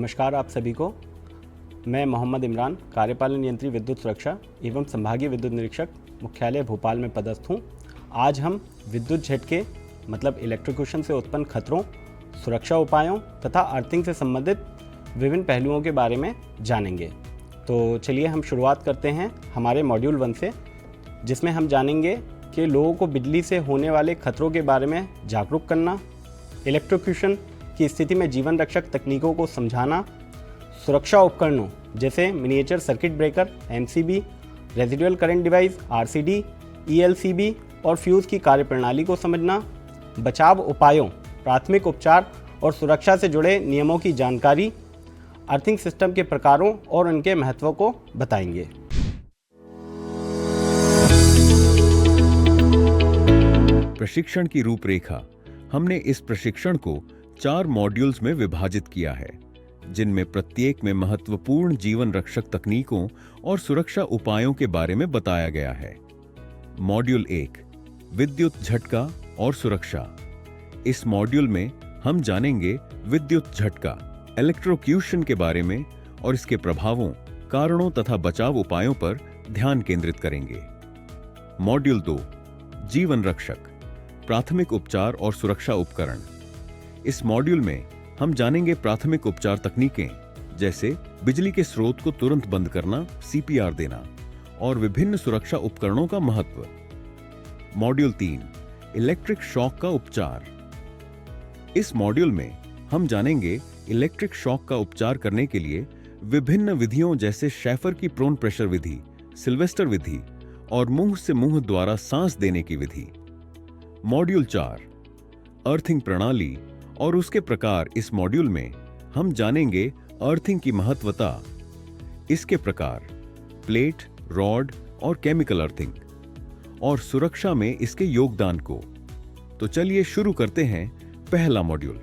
नमस्कार आप सभी को। मैं मोहम्मद इमरान, कार्यपालन यंत्री विद्युत सुरक्षा एवं संभागीय विद्युत निरीक्षक मुख्यालय भोपाल में पदस्थ हूँ। आज हम विद्युत झटके मतलब इलेक्ट्रोक्यूशन से उत्पन्न खतरों, सुरक्षा उपायों तथा अर्थिंग से संबंधित विभिन्न पहलुओं के बारे में जानेंगे। तो चलिए हम शुरुआत करते हैं हमारे मॉड्यूल 1 से, जिसमें हम जानेंगे कि लोगों को बिजली से होने वाले खतरों के बारे में जागरूक करना, इलेक्ट्रोक्यूशन की स्थिति में जीवन रक्षक तकनीकों को समझाना, सुरक्षा उपकरणों जैसे miniature circuit breaker MCB, residual current device RCD, ELCB और फ्यूज़ की कार्यप्रणाली को समझना, बचाव उपायों, प्राथमिक उपचार और सुरक्षा से जुड़े नियमों की जानकारी, अर्थिंग सिस्टम के प्रकारों और उनके महत्व को बताएंगे। प्रशिक्षण की रूपरेखा। हमने इस प्रशिक्षण को 4 मॉड्यूल्स में विभाजित किया है, जिनमें प्रत्येक में महत्वपूर्ण जीवन रक्षक तकनीकों और सुरक्षा उपायों के बारे में बताया गया है। मॉड्यूल 1, विद्युत झटका और सुरक्षा। इस मॉड्यूल में हम जानेंगे विद्युत झटका, इलेक्ट्रोक्यूशन के बारे में और इसके प्रभावों, कारणों तथा बचाव उपायों पर ध्यान केंद्रित करेंगे। मॉड्यूल 2, जीवन रक्षक, प्राथमिक उपचार और सुरक्षा उपकरण। इस मॉड्यूल में हम जानेंगे प्राथमिक उपचार तकनीकें जैसे बिजली के स्रोत को तुरंत बंद करना, CPR देना और विभिन्न सुरक्षा उपकरणों का महत्व। मॉड्यूल 3, इलेक्ट्रिक शॉक का उपचार। इस मॉड्यूल में हम जानेंगे इलेक्ट्रिक शॉक का उपचार करने के लिए विभिन्न विधियों जैसे शैफर की प्रोन प्रेशर विधि, सिल्वेस्टर विधि और मुंह से मुंह द्वारा सांस देने की विधि। मॉड्यूल 4, अर्थिंग प्रणाली और उसके प्रकार। इस मॉड्यूल में हम जानेंगे अर्थिंग की महत्वता, इसके प्रकार, प्लेट, रॉड और केमिकल अर्थिंग और सुरक्षा में इसके योगदान को। तो चलिए शुरू करते हैं पहला मॉड्यूल।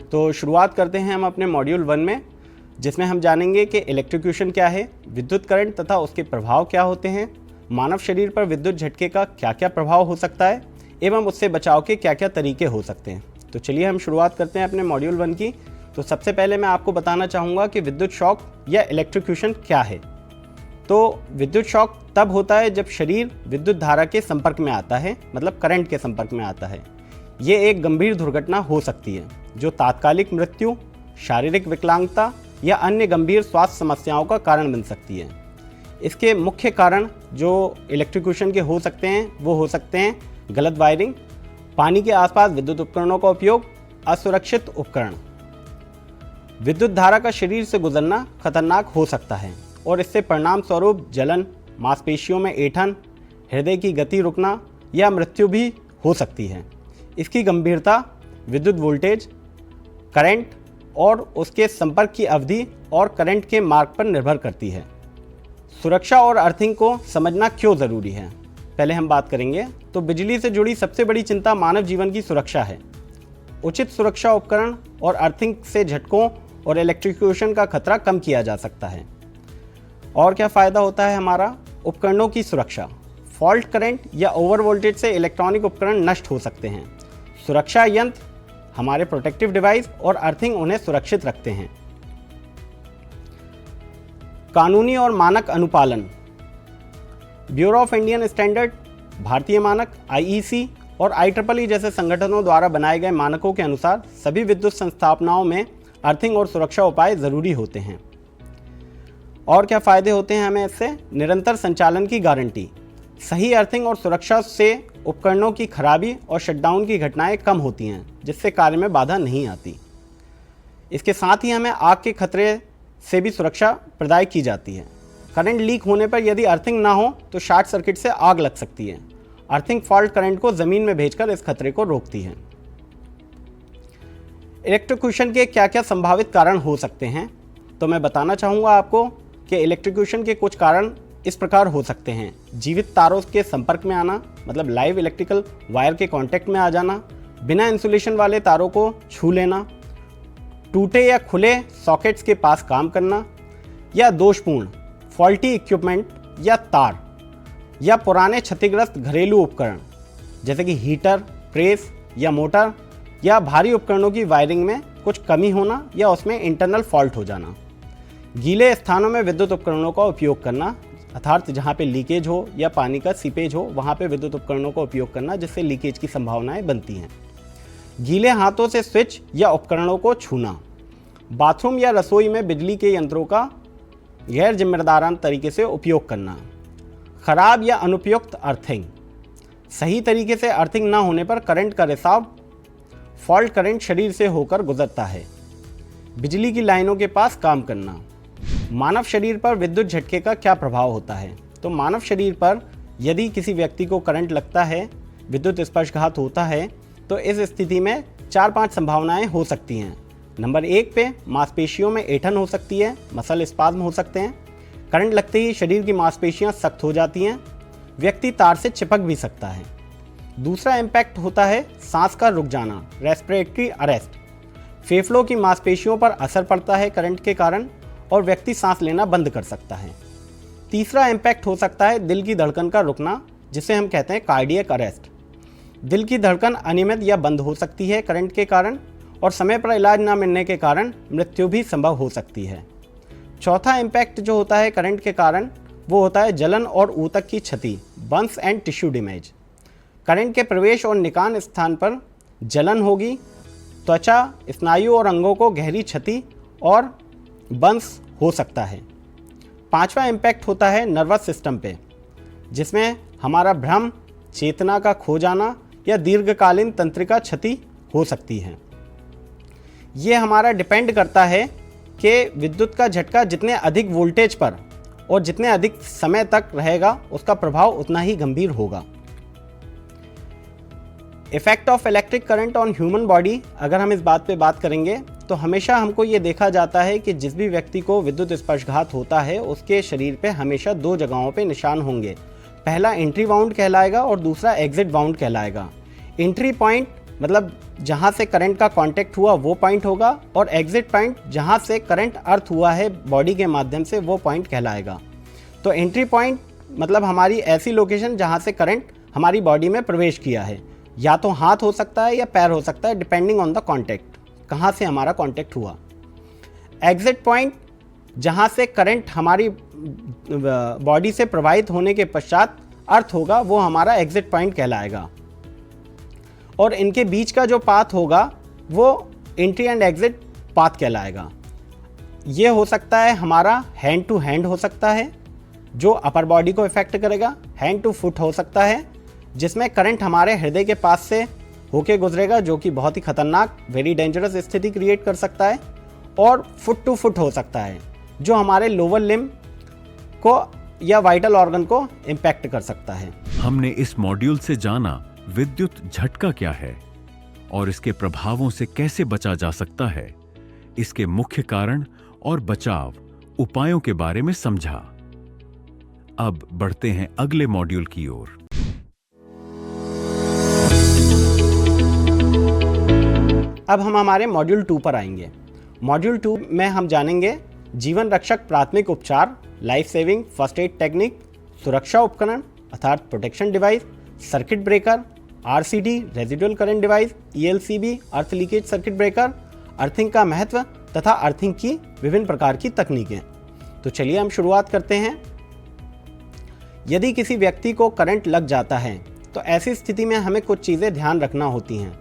तो शुरुआत करते हैं हम अपने मॉड्यूल 1 में, जिसमें हम जानेंगे कि इलेक्ट्रोक्यूशन क्या है, विद्युत करंट तथा उसके प्रभाव क्या होते हैं, मानव शरीर पर विद्युत झटके का क्या क्या प्रभाव हो सकता है एवं उससे बचाव के क्या क्या तरीके हो सकते हैं। तो चलिए हम शुरुआत करते हैं अपने मॉड्यूल 1 की। तो सबसे पहले मैं आपको बताना चाहूँगा कि विद्युत शॉक या इलेक्ट्रोक्यूशन क्या है। तो विद्युत शॉक तब होता है जब शरीर विद्युत धारा के संपर्क में आता है, मतलब करंट के संपर्क में आता है। ये एक गंभीर दुर्घटना हो सकती है जो तात्कालिक मृत्यु, शारीरिक विकलांगता या अन्य गंभीर स्वास्थ्य समस्याओं का कारण बन सकती है। इसके मुख्य कारण जो इलेक्ट्रोक्यूशन के हो सकते हैं वो हो सकते हैं गलत वायरिंग, पानी के आसपास विद्युत उपकरणों का उपयोग, असुरक्षित उपकरण। विद्युत धारा का शरीर से गुजरना खतरनाक हो सकता है और इससे परिणाम स्वरूप जलन, मांसपेशियों में ऐंठन, हृदय की गति रुकना या मृत्यु भी हो सकती है। इसकी गंभीरता विद्युत वोल्टेज, करंट और उसके संपर्क की अवधि और करंट के मार्ग पर निर्भर करती है। सुरक्षा और अर्थिंग को समझना क्यों ज़रूरी है, पहले हम बात करेंगे। तो बिजली से जुड़ी सबसे बड़ी चिंता मानव जीवन की सुरक्षा है। उचित सुरक्षा उपकरण और अर्थिंग से झटकों और इलेक्ट्रोक्यूशन का खतरा कम किया जा सकता है। और क्या फ़ायदा होता है हमारा? उपकरणों की सुरक्षा, फॉल्ट करंट या ओवर वोल्टेज से इलेक्ट्रॉनिक उपकरण नष्ट हो सकते हैं। सुरक्षा यंत्र, हमारे प्रोटेक्टिव डिवाइस और अर्थिंग उन्हें सुरक्षित रखते हैं। कानूनी और मानक अनुपालन। ब्यूरो ऑफ इंडियन स्टैंडर्ड, भारतीय मानक IEC और IEEE जैसे संगठनों द्वारा बनाए गए मानकों के अनुसार सभी विद्युत संस्थापनाओं में अर्थिंग और सुरक्षा उपाय ज़रूरी होते हैं। और क्या फ़ायदे होते हैं हमें इससे? निरंतर संचालन की गारंटी, सही अर्थिंग और सुरक्षा से उपकरणों की खराबी और शटडाउन की घटनाएं कम होती हैं, जिससे कार्य में बाधा नहीं आती। इसके साथ ही हमें आग के खतरे से भी सुरक्षा प्रदान की जाती है। करंट लीक होने पर यदि अर्थिंग ना हो तो शॉर्ट सर्किट से आग लग सकती है। अर्थिंग फॉल्ट करंट को ज़मीन में भेजकर इस खतरे को रोकती है। इलेक्ट्रोक्यूशन के क्या क्या संभावित कारण हो सकते हैं? तो मैं बताना चाहूँगा आपको कि इलेक्ट्रोक्यूशन के कुछ कारण इस प्रकार हो सकते हैं। जीवित तारों के संपर्क में आना, मतलब लाइव इलेक्ट्रिकल वायर के कांटेक्ट में आ जाना, बिना इंसुलेशन वाले तारों को छू लेना, टूटे या खुले सॉकेट्स के पास काम करना, या दोषपूर्ण फॉल्टी इक्विपमेंट या तार या पुराने क्षतिग्रस्त घरेलू उपकरण जैसे कि हीटर, प्रेस या मोटर या भारी उपकरणों की वायरिंग में कुछ कमी होना या उसमें इंटरनल फॉल्ट हो जाना। गीले स्थानों में विद्युत उपकरणों का उपयोग करना, अर्थात जहाँ पे लीकेज हो या पानी का सीपेज हो वहाँ पे विद्युत उपकरणों का उपयोग करना जिससे लीकेज की संभावनाएं बनती हैं। गीले हाथों से स्विच या उपकरणों को छूना। बाथरूम या रसोई में बिजली के यंत्रों का गैर जिम्मेदाराना तरीके से उपयोग करना। खराब या अनुपयुक्त अर्थिंग। सही तरीके से अर्थिंग ना होने पर करंट का रिसाव, फॉल्ट करंट शरीर से होकर गुजरता है। बिजली की लाइनों के पास काम करना। मानव शरीर पर विद्युत झटके का क्या प्रभाव होता है? तो मानव शरीर पर यदि किसी व्यक्ति को करंट लगता है, विद्युत स्पर्शघात होता है, तो इस स्थिति में 4-5 संभावनाएं हो सकती हैं। नंबर 1 पे मांसपेशियों में ऐंठन हो सकती है, मसल स्पाज्म हो सकते हैं। करंट लगते ही शरीर की मांसपेशियां सख्त हो जाती हैं, व्यक्ति तार से चिपक भी सकता है। दूसरा इम्पैक्ट होता है सांस का रुक जाना, रेस्पिरेटरी अरेस्ट। फेफड़ों की मांसपेशियों पर असर पड़ता है करंट के कारण और व्यक्ति सांस लेना बंद कर सकता है। तीसरा इम्पैक्ट हो सकता है दिल की धड़कन का रुकना, जिसे हम कहते हैं कार्डियक अरेस्ट। दिल की धड़कन अनियमित या बंद हो सकती है करंट के कारण और समय पर इलाज न मिलने के कारण मृत्यु भी संभव हो सकती है। चौथा इम्पैक्ट जो होता है करंट के कारण वो होता है जलन और ऊतक की क्षति, Burns and tissue damage. Current के प्रवेश और निकान स्थान पर जलन होगी, त्वचा, स्नायु और अंगों को गहरी क्षति और बर्न्स हो सकता है। पांचवा इम्पैक्ट होता है नर्वस सिस्टम पे, जिसमें हमारा भ्रम, चेतना का खो जाना या दीर्घकालीन तंत्रिका क्षति हो सकती है। ये हमारा डिपेंड करता है कि विद्युत का झटका जितने अधिक वोल्टेज पर और जितने अधिक समय तक रहेगा उसका प्रभाव उतना ही गंभीर होगा। Effect of electric current on human body, अगर हम इस बात पे बात करेंगे तो हमेशा हमको ये देखा जाता है कि जिस भी व्यक्ति को विद्युत स्पर्शघात होता है उसके शरीर पे हमेशा 2 जगहों पे निशान होंगे। पहला एंट्री वाउंड कहलाएगा और दूसरा एग्जिट वाउंड कहलाएगा। एंट्री पॉइंट मतलब जहाँ से करंट का कांटेक्ट हुआ वो पॉइंट होगा और एग्जिट पॉइंट जहाँ से करंट अर्थ हुआ है बॉडी के माध्यम से वो पॉइंट कहलाएगा। तो एंट्री पॉइंट मतलब हमारी ऐसी लोकेशन जहाँ से करंट हमारी बॉडी में प्रवेश किया है, या तो हाथ हो सकता है या पैर हो सकता है, डिपेंडिंग ऑन द कॉन्टैक्ट, कहाँ से हमारा कॉन्टैक्ट हुआ। एग्जिट पॉइंट जहाँ से करंट हमारी बॉडी से प्रवाहित होने के पश्चात अर्थ होगा वो हमारा एग्जिट पॉइंट कहलाएगा। और इनके बीच का जो पाथ होगा वो एंट्री एंड एग्जिट पाथ कहलाएगा। ये हो सकता है हमारा हैंड टू हैंड हो सकता है जो अपर बॉडी को इफेक्ट करेगा, हैंड टू फुट हो सकता है जिसमें करंट हमारे हृदय के पास से होके गुजरेगा जो कि बहुत ही खतरनाक, वेरी डेंजरस स्थिति क्रिएट कर सकता है, और फुट टू फुट हो सकता है जो हमारे लोअर लिम्ब को या वाइटल ऑर्गन को इम्पैक्ट कर सकता है। हमने इस मॉड्यूल से जाना विद्युत झटका क्या है और इसके प्रभावों से कैसे बचा जा सकता है, इसके मुख्य कारण और बचाव उपायों के बारे में समझा। अब बढ़ते हैं अगले मॉड्यूल की ओर। अब हम हमारे मॉड्यूल 2 पर आएंगे। मॉड्यूल 2 में हम जानेंगे जीवन रक्षक प्राथमिक उपचार, life saving first aid technique, सुरक्षा उपकरण अर्थात protection device, circuit breaker, RCD residual current device, ELCB अर्थ लीकेज सर्किट ब्रेकर, अर्थिंग का महत्व तथा अर्थिंग की विभिन्न प्रकार की तकनीकें। तो चलिए हम शुरुआत करते हैं। यदि किसी व्यक्ति को करंट लग जाता है तो ऐसी स्थिति में हमें कुछ चीज़ें ध्यान रखना होती हैं।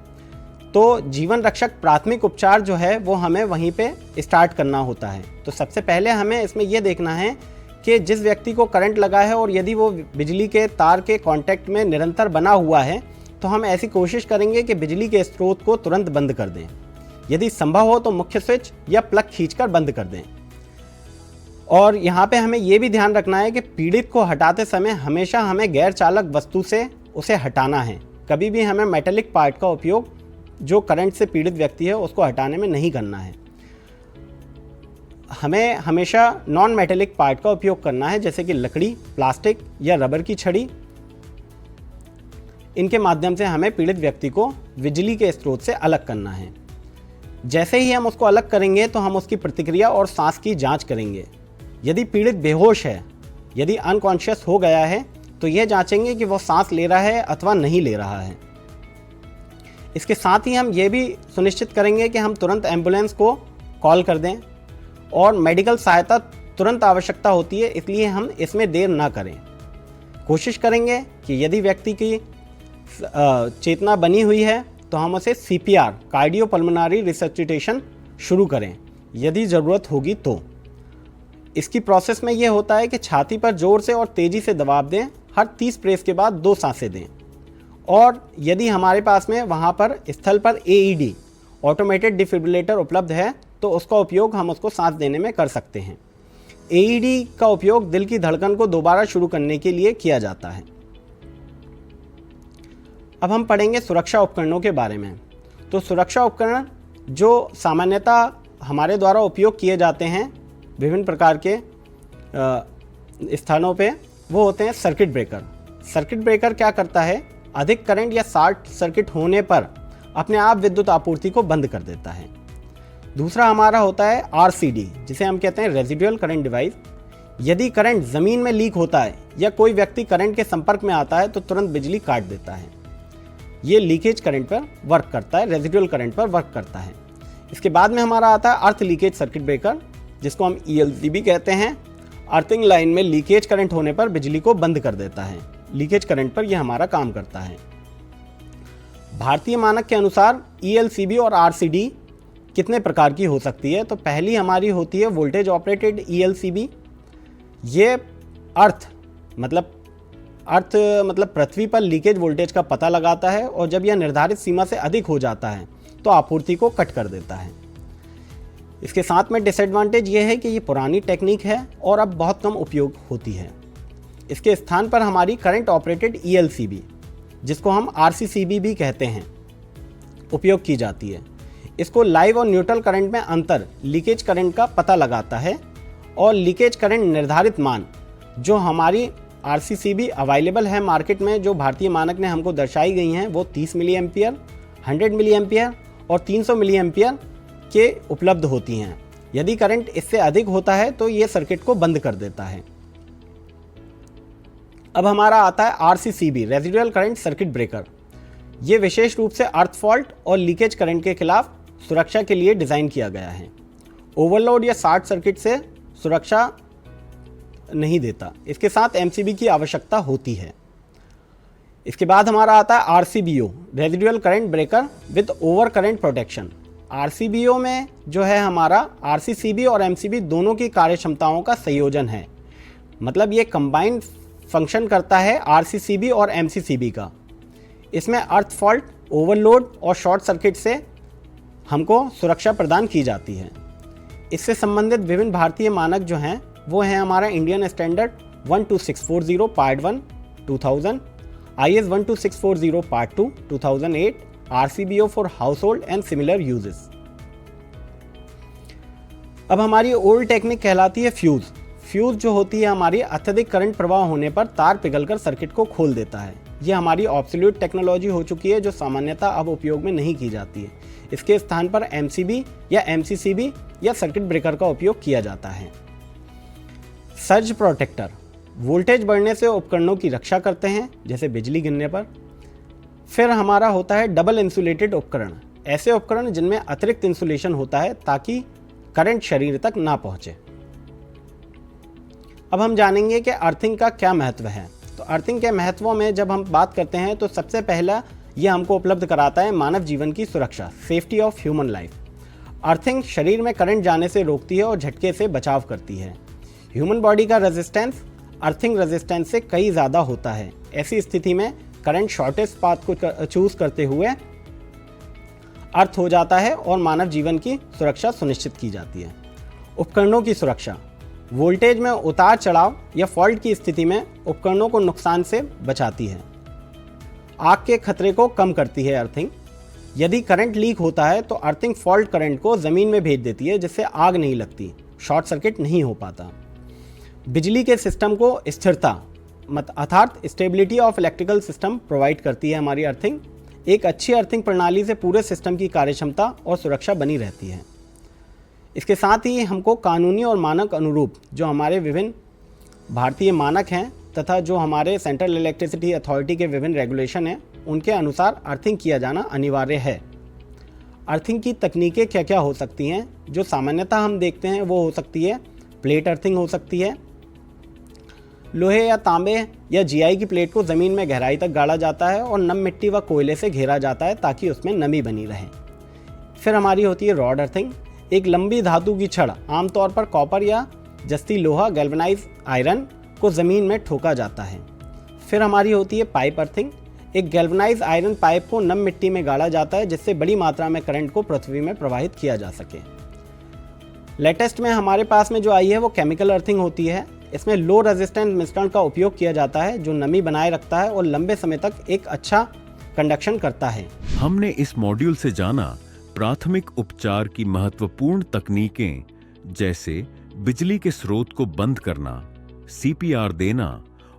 तो जीवन रक्षक प्राथमिक उपचार जो है वो हमें वहीं पे स्टार्ट करना होता है। तो सबसे पहले हमें इसमें ये देखना है कि जिस व्यक्ति को करंट लगा है और यदि वो बिजली के तार के कांटेक्ट में निरंतर बना हुआ है तो हम ऐसी कोशिश करेंगे कि बिजली के स्रोत को तुरंत बंद कर दें। यदि संभव हो तो मुख्य स्विच या प्लग खींचकर बंद कर दें। और यहाँ पे हमें ये भी ध्यान रखना है कि पीड़ित को हटाते समय हमेशा हमें गैर चालक वस्तु से उसे हटाना है। कभी भी हमें मेटेलिक पार्ट का उपयोग जो करंट से पीड़ित व्यक्ति है उसको हटाने में नहीं करना है। हमें हमेशा नॉन मेटेलिक पार्ट का उपयोग करना है, जैसे कि लकड़ी, प्लास्टिक या रबर की छड़ी। इनके माध्यम से हमें पीड़ित व्यक्ति को बिजली के स्रोत से अलग करना है। जैसे ही हम उसको अलग करेंगे तो हम उसकी प्रतिक्रिया और सांस की जांच करेंगे। यदि पीड़ित बेहोश है, यदि अनकॉन्शियस हो गया है, तो यह जांचेंगे कि वो सांस ले रहा है अथवा नहीं ले रहा है। इसके साथ ही हम ये भी सुनिश्चित करेंगे कि हम तुरंत एम्बुलेंस को कॉल कर दें, और मेडिकल सहायता तुरंत आवश्यकता होती है, इसलिए हम इसमें देर ना करें। कोशिश करेंगे कि यदि व्यक्ति की चेतना बनी हुई है तो हम उसे CPR कार्डियोपल्मोनरी रिससिटेशन शुरू करें यदि ज़रूरत होगी तो। इसकी प्रोसेस में ये होता है कि छाती पर जोर से और तेज़ी से दबाव दें, हर 30 प्रेस के बाद 2 सांसें दें, और यदि हमारे पास में वहाँ पर स्थल पर AED ऑटोमेटेड डिफिब्रिलेटर उपलब्ध है तो उसका उपयोग हम उसको सांस देने में कर सकते हैं। AED का उपयोग दिल की धड़कन को दोबारा शुरू करने के लिए किया जाता है। अब हम पढ़ेंगे सुरक्षा उपकरणों के बारे में। तो सुरक्षा उपकरण जो सामान्यतः हमारे द्वारा उपयोग किए जाते हैं विभिन्न प्रकार के स्थानों पे, वो होते हैं सर्किट ब्रेकर। सर्किट ब्रेकर क्या करता है, अधिक करंट या शॉर्ट सर्किट होने पर अपने आप विद्युत आपूर्ति को बंद कर देता है। दूसरा हमारा होता है RCD, जिसे हम कहते हैं रेजिडुअल करंट डिवाइस। यदि करंट ज़मीन में लीक होता है या कोई व्यक्ति करंट के संपर्क में आता है तो तुरंत बिजली काट देता है। ये लीकेज करंट पर वर्क करता है, रेजिडुअल करंट पर वर्क करता है। इसके बाद में हमारा आता है अर्थ लीकेज सर्किट ब्रेकर, जिसको हम ELCB कहते हैं। अर्थिंग लाइन में लीकेज करंट होने पर बिजली को बंद कर देता है। लीकेज करंट पर यह हमारा काम करता है। भारतीय मानक के अनुसार ELCB और RCD कितने प्रकार की हो सकती है। तो पहली हमारी होती है वोल्टेज ऑपरेटेड ELCB। ये अर्थ मतलब पृथ्वी पर लीकेज वोल्टेज का पता लगाता है, और जब यह निर्धारित सीमा से अधिक हो जाता है तो आपूर्ति को कट कर देता है। इसके साथ में डिसएडवांटेज ये है कि ये पुरानी टेक्निक है और अब बहुत कम उपयोग होती है। इसके स्थान पर हमारी करंट ऑपरेटेड ELCB, जिसको हम RCCB भी कहते हैं, उपयोग की जाती है। इसको लाइव और न्यूट्रल करंट में अंतर लीकेज करंट का पता लगाता है, और लीकेज करंट निर्धारित मान जो हमारी RCCB अवेलेबल है मार्केट में, जो भारतीय मानक ने हमको दर्शाई गई हैं, वो 30 मिली एम्पियर, 100 मिली एम्पियर और 300 मिली एम्पियर के उपलब्ध होती हैं। यदि करंट इससे अधिक होता है तो ये सर्किट को बंद कर देता है। अब हमारा आता है RCCB residual current circuit breaker. ये विशेष रूप से अर्थ फॉल्ट और लीकेज करंट के खिलाफ सुरक्षा के लिए डिज़ाइन किया गया है। ओवरलोड या शॉर्ट सर्किट से सुरक्षा नहीं देता। इसके साथ MCB की आवश्यकता होती है। इसके बाद हमारा आता है RCBO residual current breaker with over current protection. RCBO में जो है हमारा RCCB और MCB दोनों की कार्यक्षमताओं का संयोजन है। मतलब ये कंबाइंड फंक्शन करता है RCCB और MCCB का। इसमें अर्थ फॉल्ट, ओवरलोड और शॉर्ट सर्किट से हमको सुरक्षा प्रदान की जाती है। इससे संबंधित विभिन्न भारतीय मानक जो हैं वो हैं हमारा Indian standard 12640 part 1 2000, IS 12640 part 2 2008, RCBO for house hold and similar uses. अब हमारी ओल्ड टेक्निक कहलाती है फ्यूज। फ्यूज जो होती है हमारी अत्यधिक करंट प्रवाह होने पर तार पिघलकर सर्किट को खोल देता है। ये हमारी ऑब्सोल्यूट टेक्नोलॉजी हो चुकी है जो सामान्यतः अब उपयोग में नहीं की जाती है। इसके स्थान पर MCB या MCCB या सर्किट ब्रेकर का उपयोग किया जाता है। सर्ज प्रोटेक्टर वोल्टेज बढ़ने से उपकरणों की रक्षा करते हैं, जैसे बिजली गिरने पर। फिर हमारा होता है डबल इंसुलेटेड उपकरण। ऐसे उपकरण जिनमें अतिरिक्त इंसुलेशन होता है ताकि करंट शरीर तक ना पहुंचे। अब हम जानेंगे कि अर्थिंग का क्या महत्व है। तो अर्थिंग के महत्वों में जब हम बात करते हैं तो सबसे पहला ये हमको उपलब्ध कराता है मानव जीवन की सुरक्षा, safety of human life. Earthing शरीर में करंट जाने से रोकती है और झटके से बचाव करती है। ह्यूमन बॉडी का रेजिस्टेंस अर्थिंग रेजिस्टेंस से कई ज़्यादा होता है। ऐसी स्थिति में करंट शॉर्टेस्ट पाथ को चूज करते हुए अर्थ हो जाता है और मानव जीवन की सुरक्षा सुनिश्चित की जाती है। उपकरणों की सुरक्षा वोल्टेज में उतार चढ़ाव या फॉल्ट की स्थिति में उपकरणों को नुकसान से बचाती है। आग के खतरे को कम करती है अर्थिंग। यदि करंट लीक होता है तो अर्थिंग फॉल्ट करंट को ज़मीन में भेज देती है, जिससे आग नहीं लगती, शॉर्ट सर्किट नहीं हो पाता। बिजली के सिस्टम को स्थिरता अर्थात stability of electrical system provide करती है हमारी अर्थिंग। एक अच्छी अर्थिंग प्रणाली से पूरे सिस्टम की कार्यक्षमता और सुरक्षा बनी रहती है। इसके साथ ही हमको कानूनी और मानक अनुरूप जो हमारे विभिन्न भारतीय मानक हैं तथा जो हमारे सेंट्रल इलेक्ट्रिसिटी अथॉरिटी के विभिन्न रेगुलेशन हैं उनके अनुसार अर्थिंग किया जाना अनिवार्य है। अर्थिंग की तकनीकें क्या क्या हो सकती हैं? जो सामान्यतः हम देखते हैं वो हो सकती है प्लेट अर्थिंग हो सकती है। लोहे या तांबे या जीआई की प्लेट को ज़मीन में गहराई तक गाड़ा जाता है और नम मिट्टी व कोयले से घेरा जाता है ताकि उसमें नमी बनी रहे। फिर हमारी होती है रॉड अर्थिंग। एक लंबी धातु की छड़, आमतौर पर कॉपर या जस्ती लोहा गैल्वेनाइज आयरन को ज़मीन में ठोका जाता है। फिर हमारी होती है पाइप अर्थिंग। एक गैल्वेनाइज आयरन पाइप को नम मिट्टी में गाड़ा जाता है जिससे बड़ी मात्रा में करंट को पृथ्वी में प्रवाहित किया जा सके। लेटेस्ट में हमारे पास में जो आई है वो केमिकल अर्थिंग होती है। इसमें लो रेजिस्टेंस मिश्रण का उपयोग किया जाता है जो नमी बनाए रखता है और लंबे समय तक एक अच्छा कंडक्शन करता है। हमने इस मॉड्यूल से जाना प्राथमिक उपचार की महत्वपूर्ण तकनीकें, जैसे बिजली के स्रोत को बंद करना, सीपीआर देना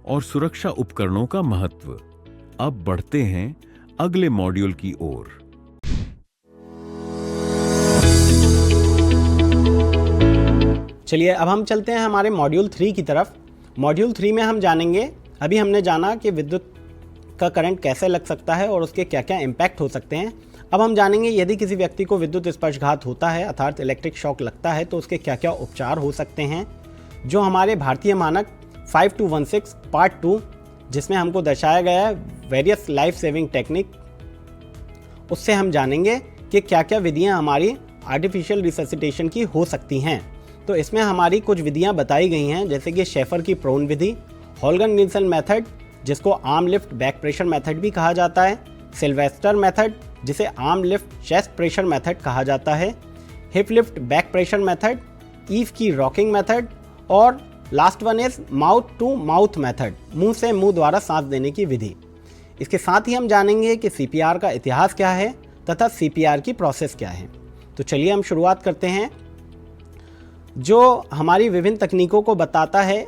और सुरक्षा उपकरणों का महत्व। अब बढ़ते हैं अगले मॉड्यूल की ओर। चलिए अब हम चलते हैं हमारे मॉड्यूल 3 की तरफ। मॉड्यूल 3 में हम जानेंगे, अभी हमने जाना कि विद्युत का करंट कैसे लग सकता है और उसके क्या क्या इम्पैक्ट हो सकते हैं। अब हम जानेंगे यदि किसी व्यक्ति को विद्युत स्पर्शघात होता है अर्थात इलेक्ट्रिक शॉक लगता है तो उसके क्या क्या उपचार हो सकते हैं। जो हमारे भारतीय मानक 5216 पार्ट 2 जिसमें हमको दर्शाया गया है वेरियस लाइफ सेविंग टेक्निक, उससे हम जानेंगे कि क्या क्या विधियां हमारी आर्टिफिशियल रिससिटेशन की हो सकती हैं। तो इसमें हमारी कुछ विधियां बताई गई हैं, जैसे कि शेफर की प्रोन विधि, होल्गन निल्सन मेथड जिसको arm lift back pressure method भी कहा जाता है, सिल्वेस्टर मेथड जिसे arm lift chest pressure method कहा जाता है, hip lift back pressure method, Eve की रॉकिंग मेथड और last one is mouth to mouth method, मुंह से मुंह द्वारा सांस देने की विधि। इसके साथ ही हम जानेंगे कि सीपीआर का इतिहास क्या है तथा सीपीआर की प्रोसेस क्या है। तो चलिए हम शुरुआत करते हैं। जो हमारी विभिन्न तकनीकों को बताता है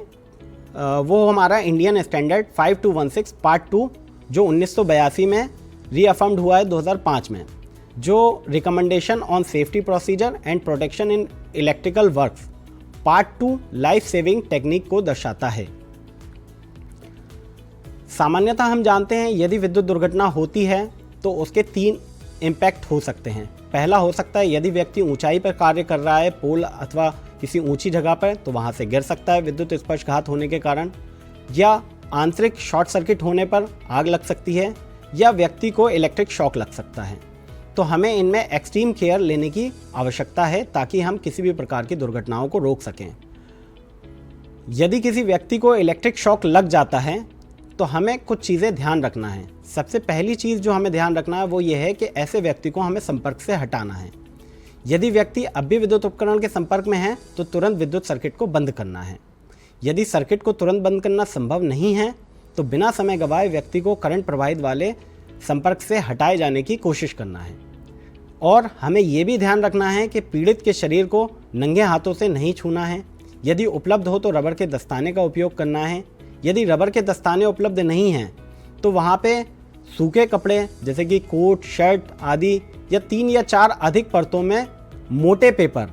वो हमारा इंडियन स्टैंडर्ड 5216 पार्ट 2 जो 1982 में रीअफर्म्ड हुआ है 2005 में, जो recommendation on safety procedure and protection in electrical works part 2 life saving technique को दर्शाता है। सामान्यतः हम जानते हैं यदि विद्युत दुर्घटना होती है तो उसके 3 इम्पैक्ट हो सकते हैं। पहला हो सकता है यदि व्यक्ति ऊंचाई पर कार्य कर रहा है, पोल अथवा किसी ऊंची जगह पर, तो वहां से गिर सकता है विद्युत स्पर्शघात होने के कारण, या आंतरिक शॉर्ट सर्किट होने पर आग लग सकती है, या व्यक्ति को इलेक्ट्रिक शॉक लग सकता है। तो हमें इनमें एक्सट्रीम केयर लेने की आवश्यकता है ताकि हम किसी भी प्रकार की दुर्घटनाओं को रोक सकें। यदि किसी व्यक्ति को इलेक्ट्रिक शॉक लग जाता है तो हमें कुछ चीज़ें ध्यान रखना है। सबसे पहली चीज़ जो हमें ध्यान रखना है वो ये है कि ऐसे व्यक्ति को हमें संपर्क से हटाना है। यदि व्यक्ति अब भी विद्युत उपकरण के संपर्क में है तो तुरंत विद्युत सर्किट को बंद करना है। यदि सर्किट को तुरंत बंद करना संभव नहीं है तो बिना समय गंवाए व्यक्ति को करंट प्रवाहित वाले संपर्क से हटाए जाने की कोशिश करना है। और हमें ये भी ध्यान रखना है कि पीड़ित के शरीर को नंगे हाथों से नहीं छूना है। यदि उपलब्ध हो तो रबर के दस्ताने का उपयोग करना है। यदि रबर के दस्ताने उपलब्ध नहीं हैं तो वहाँ पे सूखे कपड़े जैसे कि कोट, शर्ट आदि या 3 या 4 अधिक परतों में मोटे पेपर,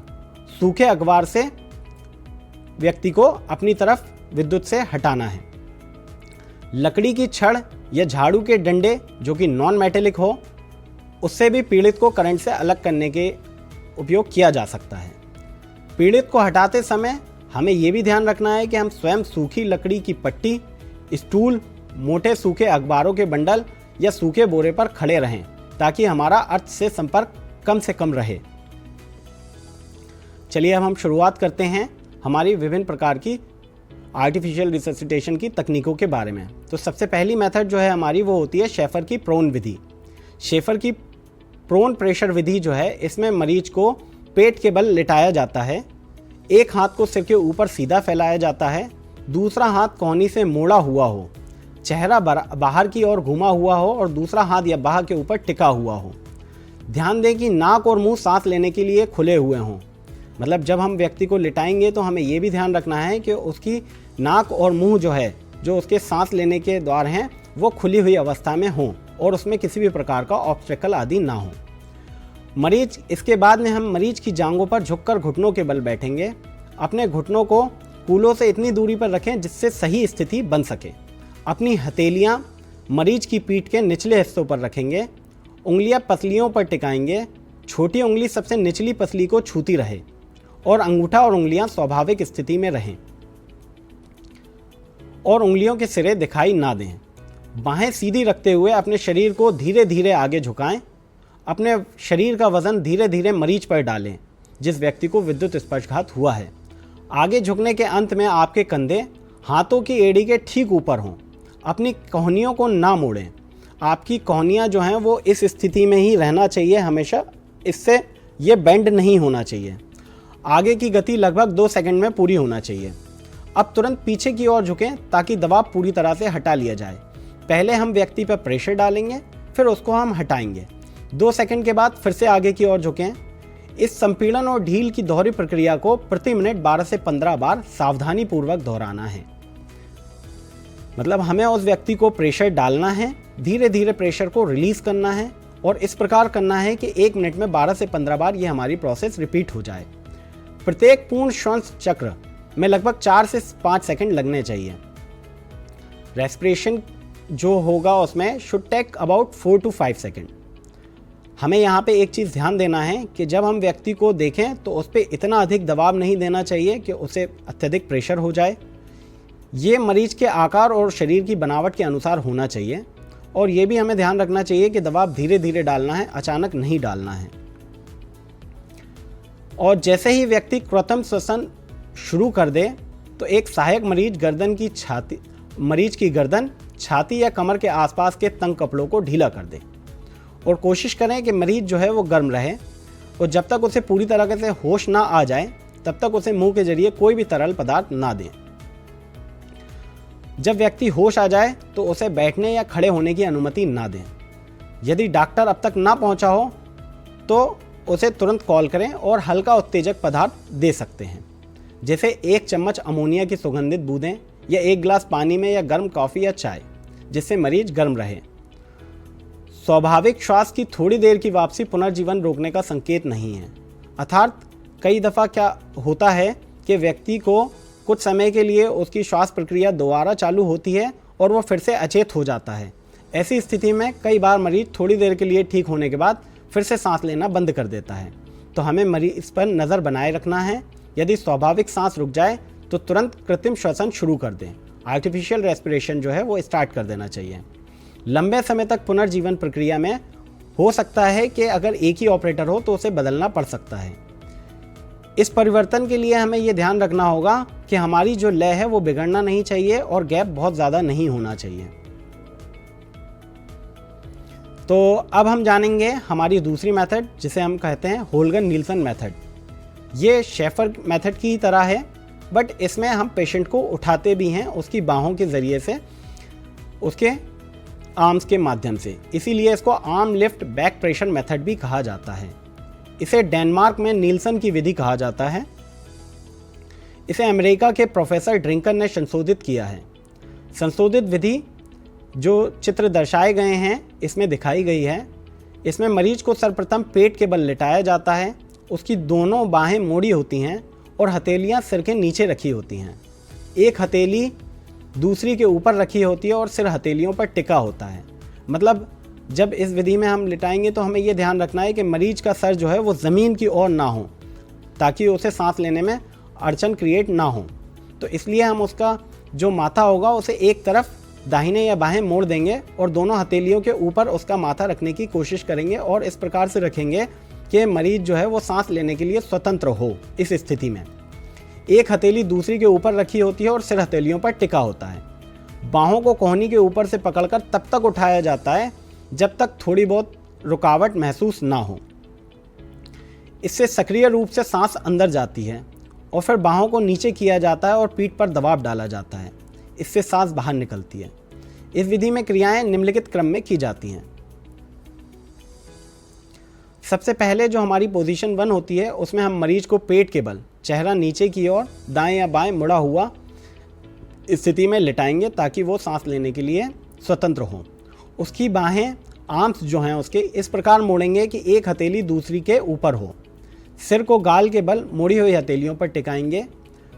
सूखे अखबार से व्यक्ति को अपनी तरफ विद्युत से हटाना है। लकड़ी की छड़ या झाड़ू के डंडे जो कि नॉन मेटेलिक हो, उससे भी पीड़ित को करंट से अलग करने के उपयोग किया जा सकता है। पीड़ित को हटाते समय हमें यह भी ध्यान रखना है कि हम स्वयं सूखी लकड़ी की पट्टी, स्टूल, मोटे सूखे अखबारों के बंडल या सूखे बोरे पर खड़े रहें ताकि हमारा अर्थ से संपर्क कम से कम रहे। चलिए अब हम शुरुआत करते हैं हमारी विभिन्न प्रकार की आर्टिफिशियल रिससिटेशन की तकनीकों के बारे में। तो सबसे पहली मेथड जो है हमारी वो होती है शेफर की प्रोन विधि। शेफर की प्रोन प्रेशर विधि जो है, इसमें मरीज को पेट के बल लिटाया जाता है। एक हाथ को सिर के ऊपर सीधा फैलाया जाता है, दूसरा हाथ कोहनी से मोड़ा हुआ हो, चेहरा बाहर की ओर घुमा हुआ हो और दूसरा हाथ या बाह के ऊपर टिका हुआ हो। ध्यान दें कि नाक और मुंह सांस लेने के लिए खुले हुए हों। मतलब जब हम व्यक्ति को लिटाएंगे तो हमें ये भी ध्यान रखना है कि उसकी नाक और मुंह जो है, जो उसके सांस लेने के द्वार हैं, वो खुली हुई अवस्था में हों और उसमें किसी भी प्रकार का ऑब्स्टेकल आदि ना हो। मरीज इसके बाद में हम मरीज की जांघों पर झुककर घुटनों के बल बैठेंगे। अपने घुटनों को कूल्हों से इतनी दूरी पर रखें जिससे सही स्थिति बन सके। अपनी हथेलियां मरीज की पीठ के निचले हिस्सों पर रखेंगे। उंगलियां पसलियों पर टिकाएंगे। छोटी उंगली सबसे निचली पसली को छूती रहे और अंगूठा और उंगलियां स्वाभाविक स्थिति में रहें और उंगलियों के सिरे दिखाई ना दें। बाहें सीधी रखते हुए अपने शरीर को धीरे धीरे आगे झुकाएं। अपने शरीर का वजन धीरे धीरे मरीज पर डालें जिस व्यक्ति को विद्युत स्पर्शघात हुआ है। आगे झुकने के अंत में आपके कंधे हाथों की एड़ी के ठीक ऊपर हों। अपनी कोहनियों को ना मोड़ें। आपकी कोहनियाँ जो हैं वो इस स्थिति में ही रहना चाहिए हमेशा, इससे ये बेंड नहीं होना चाहिए। आगे की गति लगभग 2 सेकंड में पूरी होना चाहिए। अब तुरंत पीछे की ओर झुकें ताकि दबाव पूरी तरह से हटा लिया जाए। पहले हम व्यक्ति पर प्रेशर डालेंगे, फिर उसको हम हटाएंगे। 2 सेकंड के बाद फिर से आगे की ओर झुकें। इस संपीड़न और ढील की दोहरी प्रक्रिया को प्रति मिनट 12 से 15 बार सावधानी पूर्वक दोहराना है। मतलब हमें उस व्यक्ति को प्रेशर डालना है, धीरे धीरे प्रेशर को रिलीज करना है और इस प्रकार करना है कि 1 मिनट में 12 से 15 बार ये हमारी प्रोसेस रिपीट हो जाए। प्रत्येक पूर्ण श्वास चक्र में लगभग 4 से 5 सेकंड लगने चाहिए। रेस्पिरेशन जो होगा उसमें should take about 4 to 5 second. हमें यहाँ पे एक चीज़ ध्यान देना है कि जब हम व्यक्ति को देखें तो उस पर इतना अधिक दबाव नहीं देना चाहिए कि उसे अत्यधिक प्रेशर हो जाए। ये मरीज के आकार और शरीर की बनावट के अनुसार होना चाहिए और ये भी हमें ध्यान रखना चाहिए कि दबाव धीरे धीरे डालना है, अचानक नहीं डालना है। और जैसे ही व्यक्ति कृत्रिम श्वसन शुरू कर दे तो एक सहायक मरीज की गर्दन, छाती या कमर के आसपास के तंग कपड़ों को ढीला कर दे और कोशिश करें कि मरीज जो है वो गर्म रहे और जब तक उसे पूरी तरह से होश ना आ जाए तब तक उसे मुंह के जरिए कोई भी तरल पदार्थ ना दें। जब व्यक्ति होश आ जाए तो उसे बैठने या खड़े होने की अनुमति ना दें। यदि डॉक्टर अब तक ना पहुंचा हो तो उसे तुरंत कॉल करें और हल्का उत्तेजक पदार्थ दे सकते हैं, जैसे 1 चम्मच अमोनिया की सुगंधित बूंदें या 1 गिलास पानी में या गर्म कॉफ़ी या चाय, जिससे मरीज गर्म रहे। स्वाभाविक श्वास की थोड़ी देर की वापसी पुनर्जीवन रोकने का संकेत नहीं है। अर्थात कई दफ़ा क्या होता है कि व्यक्ति को कुछ समय के लिए उसकी श्वास प्रक्रिया दोबारा चालू होती है और वो फिर से अचेत हो जाता है। ऐसी स्थिति में कई बार मरीज थोड़ी देर के लिए ठीक होने के बाद फिर से सांस लेना बंद कर देता है। तो हमें मरीज पर नज़र बनाए रखना है। यदि स्वाभाविक सांस रुक जाए तो तुरंत कृत्रिम श्वसन शुरू कर दें। आर्टिफिशियल रेस्पिरेशन जो है वो स्टार्ट कर देना चाहिए। लंबे समय तक पुनर्जीवन प्रक्रिया में हो सकता है कि अगर एक ही ऑपरेटर हो तो उसे बदलना पड़ सकता है। इस परिवर्तन के लिए हमें ये ध्यान रखना होगा कि हमारी जो लय है वो बिगड़ना नहीं चाहिए और गैप बहुत ज़्यादा नहीं होना चाहिए। तो अब हम जानेंगे हमारी दूसरी मेथड जिसे हम कहते हैं होल्गन नील्सन मेथड। ये शेफर मेथड की तरह है, बट इसमें हम पेशेंट को उठाते भी हैं उसकी बाहों के ज़रिए से, उसके आर्म्स के माध्यम से। इसीलिए इसको arm lift back pressure method भी कहा जाता है। इसे डेनमार्क में नील्सन की विधि कहा जाता है। इसे अमेरिका के प्रोफेसर ड्रिंकर ने संशोधित किया है। संशोधित विधि जो चित्र दर्शाए गए हैं इसमें दिखाई गई है। इसमें मरीज को सर्वप्रथम पेट के बल लिटाया जाता है। उसकी दोनों बाहें मोड़ी होती हैं और हथेलियां सिर के नीचे रखी होती हैं। एक हथेली दूसरी के ऊपर रखी होती है और सिर हथेलियों पर टिका होता है। मतलब जब इस विधि में हम लिटाएंगे तो हमें ये ध्यान रखना है कि मरीज का सर जो है वो ज़मीन की ओर ना हो, ताकि उसे सांस लेने में अड़चन क्रिएट ना हो। तो इसलिए हम उसका जो माथा होगा उसे एक तरफ दाहिने या बाहें मोड़ देंगे और दोनों हथेलियों के ऊपर उसका माथा रखने की कोशिश करेंगे और इस प्रकार से रखेंगे कि मरीज जो है वो सांस लेने के लिए स्वतंत्र हो। इस स्थिति में एक हथेली दूसरी के ऊपर रखी होती है और सिर हथेलियों पर टिका होता है। बाहों को कोहनी के ऊपर से पकड़कर तब तक उठाया जाता है जब तक थोड़ी बहुत रुकावट महसूस ना हो। इससे सक्रिय रूप से सांस अंदर जाती है और फिर बाहों को नीचे किया जाता है और पीठ पर दबाव डाला जाता है। इससे सांस बाहर निकलती है। इस विधि में क्रियाएं निम्नलिखित क्रम में की जाती हैं। सबसे पहले जो हमारी पोजीशन 1 होती है उसमें हम मरीज को पेट के बल, चेहरा नीचे की ओर, दाएं या बाएं मुड़ा हुआ स्थिति में लिटाएंगे ताकि वो सांस लेने के लिए स्वतंत्र हो। उसकी बाहें, आर्म्स जो हैं उसके इस प्रकार मोड़ेंगे कि एक हथेली दूसरी के ऊपर हो। सिर को गाल के बल मोड़ी हुई हथेलियों पर टिकाएंगे।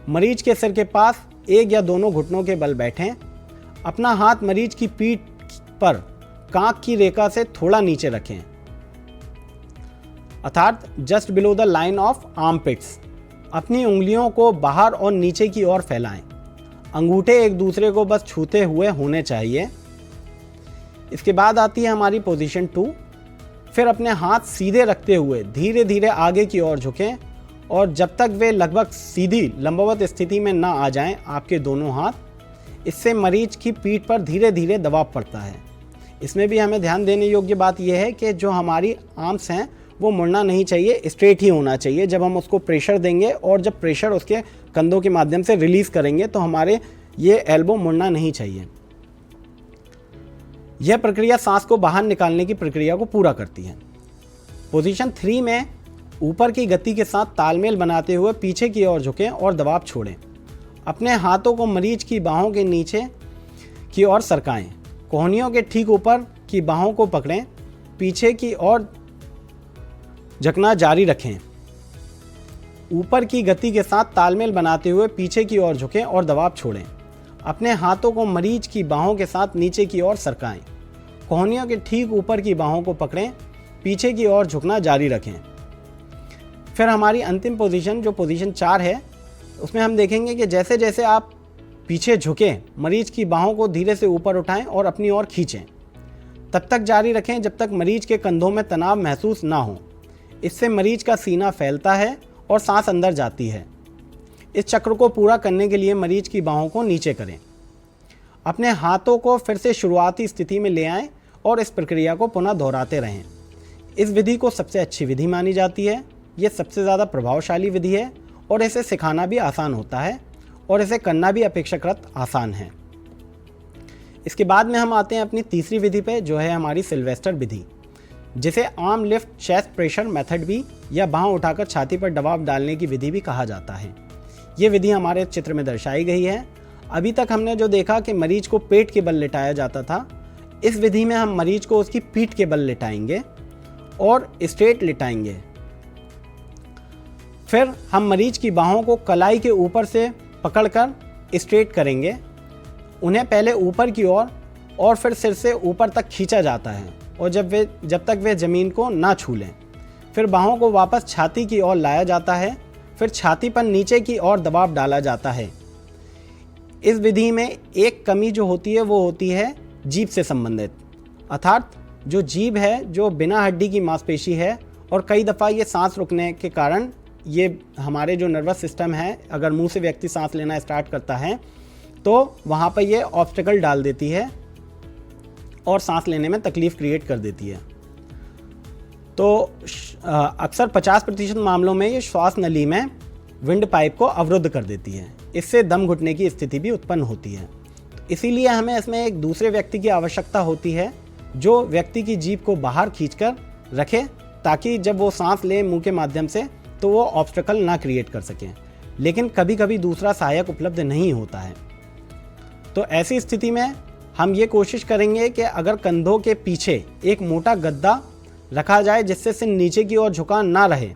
मरीज के सिर के पास एक या दोनों घुटनों के बल बैठें। अपना हाथ मरीज की पीठ पर कांख की रेखा से थोड़ा नीचे रखें, अर्थात just below the line of armpits. अपनी उंगलियों को बाहर और नीचे की ओर फैलाएं। अंगूठे एक दूसरे को बस छूते हुए होने चाहिए। इसके बाद आती है हमारी पोजीशन 2। फिर अपने हाथ सीधे रखते हुए धीरे धीरे आगे की ओर झुकें और जब तक वे लगभग सीधी लंबवत स्थिति में ना आ जाएं आपके दोनों हाथ, इससे मरीज की पीठ पर धीरे धीरे दबाव पड़ता है। इसमें भी हमें ध्यान देने योग्य बात यह है कि जो हमारी आर्म्स हैं वो मुड़ना नहीं चाहिए, स्ट्रेट ही होना चाहिए जब हम उसको प्रेशर देंगे, और जब प्रेशर उसके कंधों के माध्यम से रिलीज करेंगे तो हमारे ये एल्बो मुड़ना नहीं चाहिए। यह प्रक्रिया सांस को बाहर निकालने की प्रक्रिया को पूरा करती है। पोजीशन 3 में ऊपर की गति के साथ तालमेल बनाते हुए पीछे की ओर झुकें और दबाव छोड़ें। अपने हाथों को मरीज की बाहों के नीचे की ओर सरकाएं। कोहनियों के ठीक ऊपर की बाहों को पकड़ें, पीछे की ओर झुकना जारी रखें। ऊपर की गति के साथ तालमेल बनाते हुए पीछे की ओर झुकें और दबाव छोड़ें। अपने हाथों को मरीज की बाहों के साथ नीचे की ओर सरकाएं। कोहनियों के ठीक ऊपर की बाहों को पकड़ें, पीछे की ओर झुकना जारी रखें। फिर हमारी अंतिम पोजीशन जो पोजीशन 4 है, उसमें हम देखेंगे कि जैसे जैसे आप पीछे झुकें, मरीज की बाहों को धीरे से ऊपर उठाएं और अपनी ओर खींचें। तब तक जारी रखें जब तक मरीज के कंधों में तनाव महसूस ना हो। इससे मरीज का सीना फैलता है और सांस अंदर जाती है। इस चक्र को पूरा करने के लिए मरीज की बाहों को नीचे करें। अपने हाथों को फिर से शुरुआती स्थिति में ले आएं और इस प्रक्रिया को पुनः दोहराते रहें। इस विधि को सबसे अच्छी विधि मानी जाती है। ये सबसे ज़्यादा प्रभावशाली विधि है और इसे सिखाना भी आसान होता है और इसे करना भी अपेक्षाकृत आसान है। इसके बाद में हम आते हैं अपनी तीसरी विधि पे, जो है हमारी सिल्वेस्टर विधि, जिसे arm lift chest pressure method भी या बाँह उठाकर छाती पर दबाव डालने की विधि भी कहा जाता है। ये विधि हमारे चित्र में दर्शाई गई है। अभी तक हमने जो देखा कि मरीज को पेट के बल लिटाया जाता था, इस विधि में हम मरीज को उसकी पीठ के बल लिटाएंगे और स्ट्रेट लिटाएंगे। फिर हम मरीज की बाहों को कलाई के ऊपर से पकड़कर स्ट्रेट करेंगे। उन्हें पहले ऊपर की ओर और फिर सिर से ऊपर तक खींचा जाता है और जब तक वे ज़मीन को ना छू लें। फिर बाहों को वापस छाती की ओर लाया जाता है। फिर छाती पर नीचे की ओर दबाव डाला जाता है। इस विधि में एक कमी जो होती है वो होती है जीभ से संबंधित, अर्थात जो जीभ है जो बिना हड्डी की मांसपेशी है, और कई दफ़ा ये सांस रुकने के कारण ये हमारे जो नर्वस सिस्टम है, अगर मुंह से व्यक्ति सांस लेना स्टार्ट करता है तो वहाँ पर ये ऑब्स्टेकल डाल देती है और सांस लेने में तकलीफ क्रिएट कर देती है। तो अक्सर 50% मामलों में ये श्वास नली में विंड पाइप को अवरुद्ध कर देती है। इससे दम घुटने की स्थिति भी उत्पन्न होती है। इसीलिए हमें इसमें एक दूसरे व्यक्ति की आवश्यकता होती है जो व्यक्ति की जीभ को बाहर खींचकर रखे, ताकि जब वो सांस ले मुंह के माध्यम से तो वो ऑब्स्टेकल ना क्रिएट कर सकें। लेकिन कभी कभी दूसरा सहायक उपलब्ध नहीं होता है। तो ऐसी स्थिति में हम ये कोशिश करेंगे कि अगर कंधों के पीछे एक मोटा गद्दा रखा जाए जिससे सिर नीचे की ओर झुका ना रहे,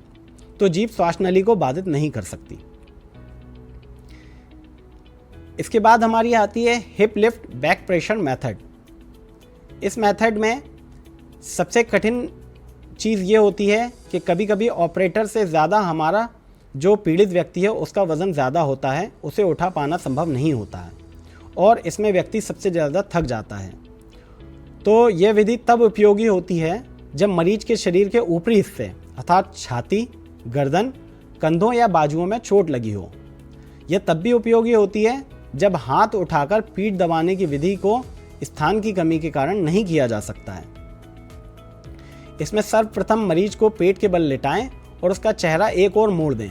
तो जीभ श्वास नली को बाधित नहीं कर सकती। इसके बाद हमारी आती है hip lift back pressure method. इस मेथड में सबसे कठिन चीज़ ये होती है कि कभी कभी ऑपरेटर से ज़्यादा हमारा जो पीड़ित व्यक्ति है उसका वज़न ज़्यादा होता है, उसे उठा पाना संभव नहीं होता है और इसमें व्यक्ति सबसे ज़्यादा थक जाता है। तो यह विधि तब उपयोगी होती है जब मरीज के शरीर के ऊपरी हिस्से अर्थात छाती, गर्दन, कंधों या बाजुओं में चोट लगी हो। यह तब भी उपयोगी होती है जब हाथ उठाकर पीठ दबाने की विधि को स्थान की कमी के कारण नहीं किया जा सकता है। इसमें सर्वप्रथम मरीज को पेट के बल लिटाएं और उसका चेहरा एक ओर मोड़ दें।